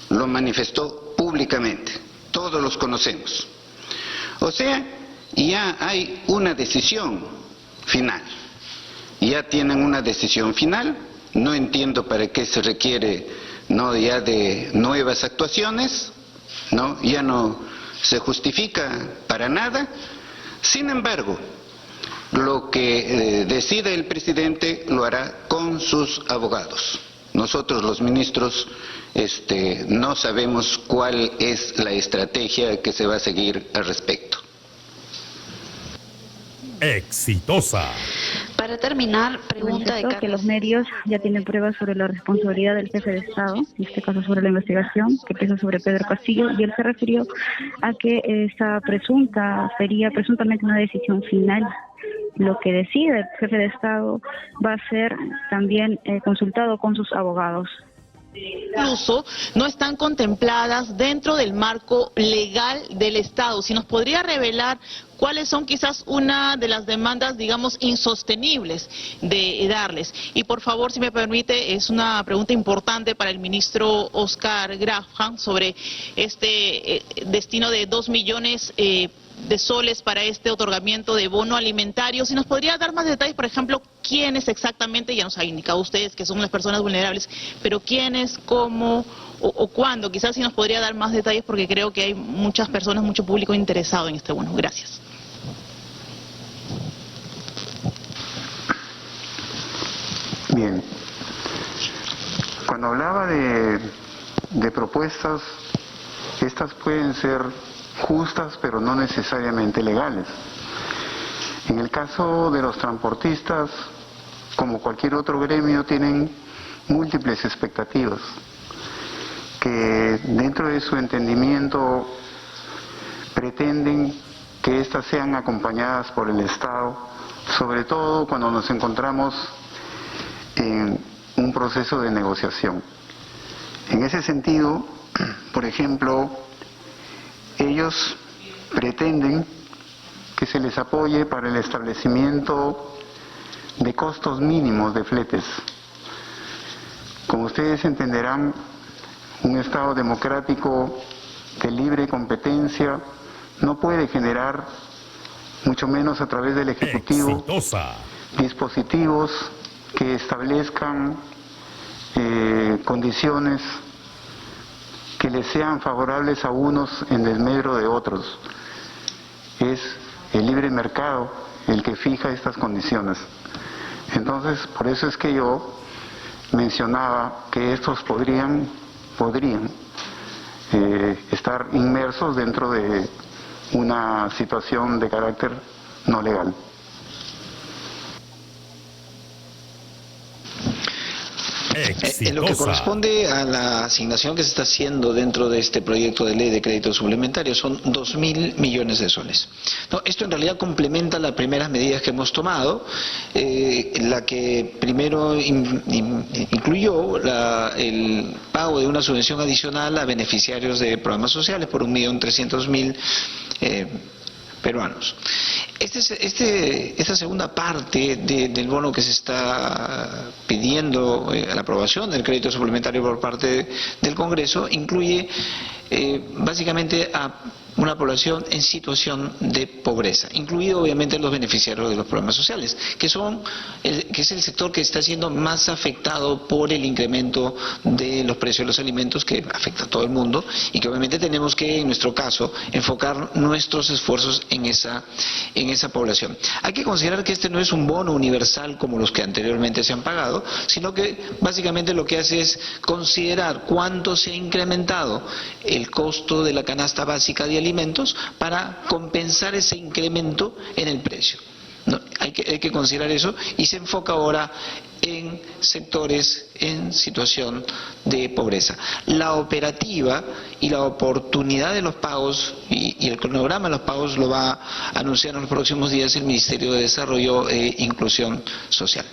lo manifestó públicamente, todos los conocemos. O sea, ya hay una decisión final, ya tienen una decisión final, no entiendo para qué se requiere ya de nuevas actuaciones, ya no se justifica para nada. Sin embargo, lo que decida el presidente lo hará con sus abogados. Nosotros los ministros no sabemos cuál es la estrategia que se va a seguir al respecto. Exitosa. Para terminar, pregunta de Carlos. Que los medios ya tienen pruebas sobre la responsabilidad del jefe de Estado, en este caso sobre la investigación que pesa sobre Pedro Castillo, y él se refirió a que esta sería presuntamente una decisión final. Lo que decide el jefe de Estado va a ser también consultado con sus abogados. Incluso no están contempladas dentro del marco legal del Estado. Si nos podría revelar cuáles son quizás una de las demandas, digamos, insostenibles de darles. Y por favor, si me permite, es una pregunta importante para el ministro Oscar Graham sobre este destino de 2 millones de soles para este otorgamiento de bono alimentario. Si nos podría dar más detalles, por ejemplo, quiénes exactamente, ya nos ha indicado ustedes que son las personas vulnerables, pero quiénes, cómo o cuándo, quizás si nos podría dar más detalles porque creo que hay muchas personas, mucho público interesado en este bono. Gracias. Bien. Cuando hablaba de propuestas, estas pueden ser justas, pero no necesariamente legales. En el caso de los transportistas, como cualquier otro gremio, tienen múltiples expectativas que dentro de su entendimiento pretenden que éstas sean acompañadas por el Estado, sobre todo cuando nos encontramos en un proceso de negociación. En ese sentido, por ejemplo, ellos pretenden que se les apoye para el establecimiento de costos mínimos de fletes. Como ustedes entenderán, un Estado democrático de libre competencia no puede generar, mucho menos a través del Ejecutivo, dispositivos que establezcan condiciones que les sean favorables a unos en desmedro de otros. Es el libre mercado el que fija estas condiciones. Entonces, por eso es que yo mencionaba que estos podrían estar inmersos dentro de una situación de carácter no legal. En lo que corresponde a la asignación que se está haciendo dentro de este proyecto de ley de crédito suplementario, son 2.000 millones de soles. No, esto en realidad complementa las primeras medidas que hemos tomado, la que primero incluyó el pago de una subvención adicional a beneficiarios de programas sociales por 1.300.000 peruanos. Esta segunda parte del bono que se está pidiendo a la aprobación del crédito suplementario por parte del Congreso incluye básicamente a una población en situación de pobreza, incluido obviamente los beneficiarios de los programas sociales, que es el sector que está siendo más afectado por el incremento de los precios de los alimentos, que afecta a todo el mundo, y que obviamente tenemos que, en nuestro caso, enfocar nuestros esfuerzos en esa población. Hay que considerar que este no es un bono universal como los que anteriormente se han pagado, sino que básicamente lo que hace es considerar cuánto se ha incrementado el costo de la canasta básica de alimentos para compensar ese incremento en el precio. No, hay que considerar eso, y se enfoca ahora en sectores en situación de pobreza. La operativa y la oportunidad de los pagos y el cronograma de los pagos lo va a anunciar en los próximos días el Ministerio de Desarrollo e Inclusión Social.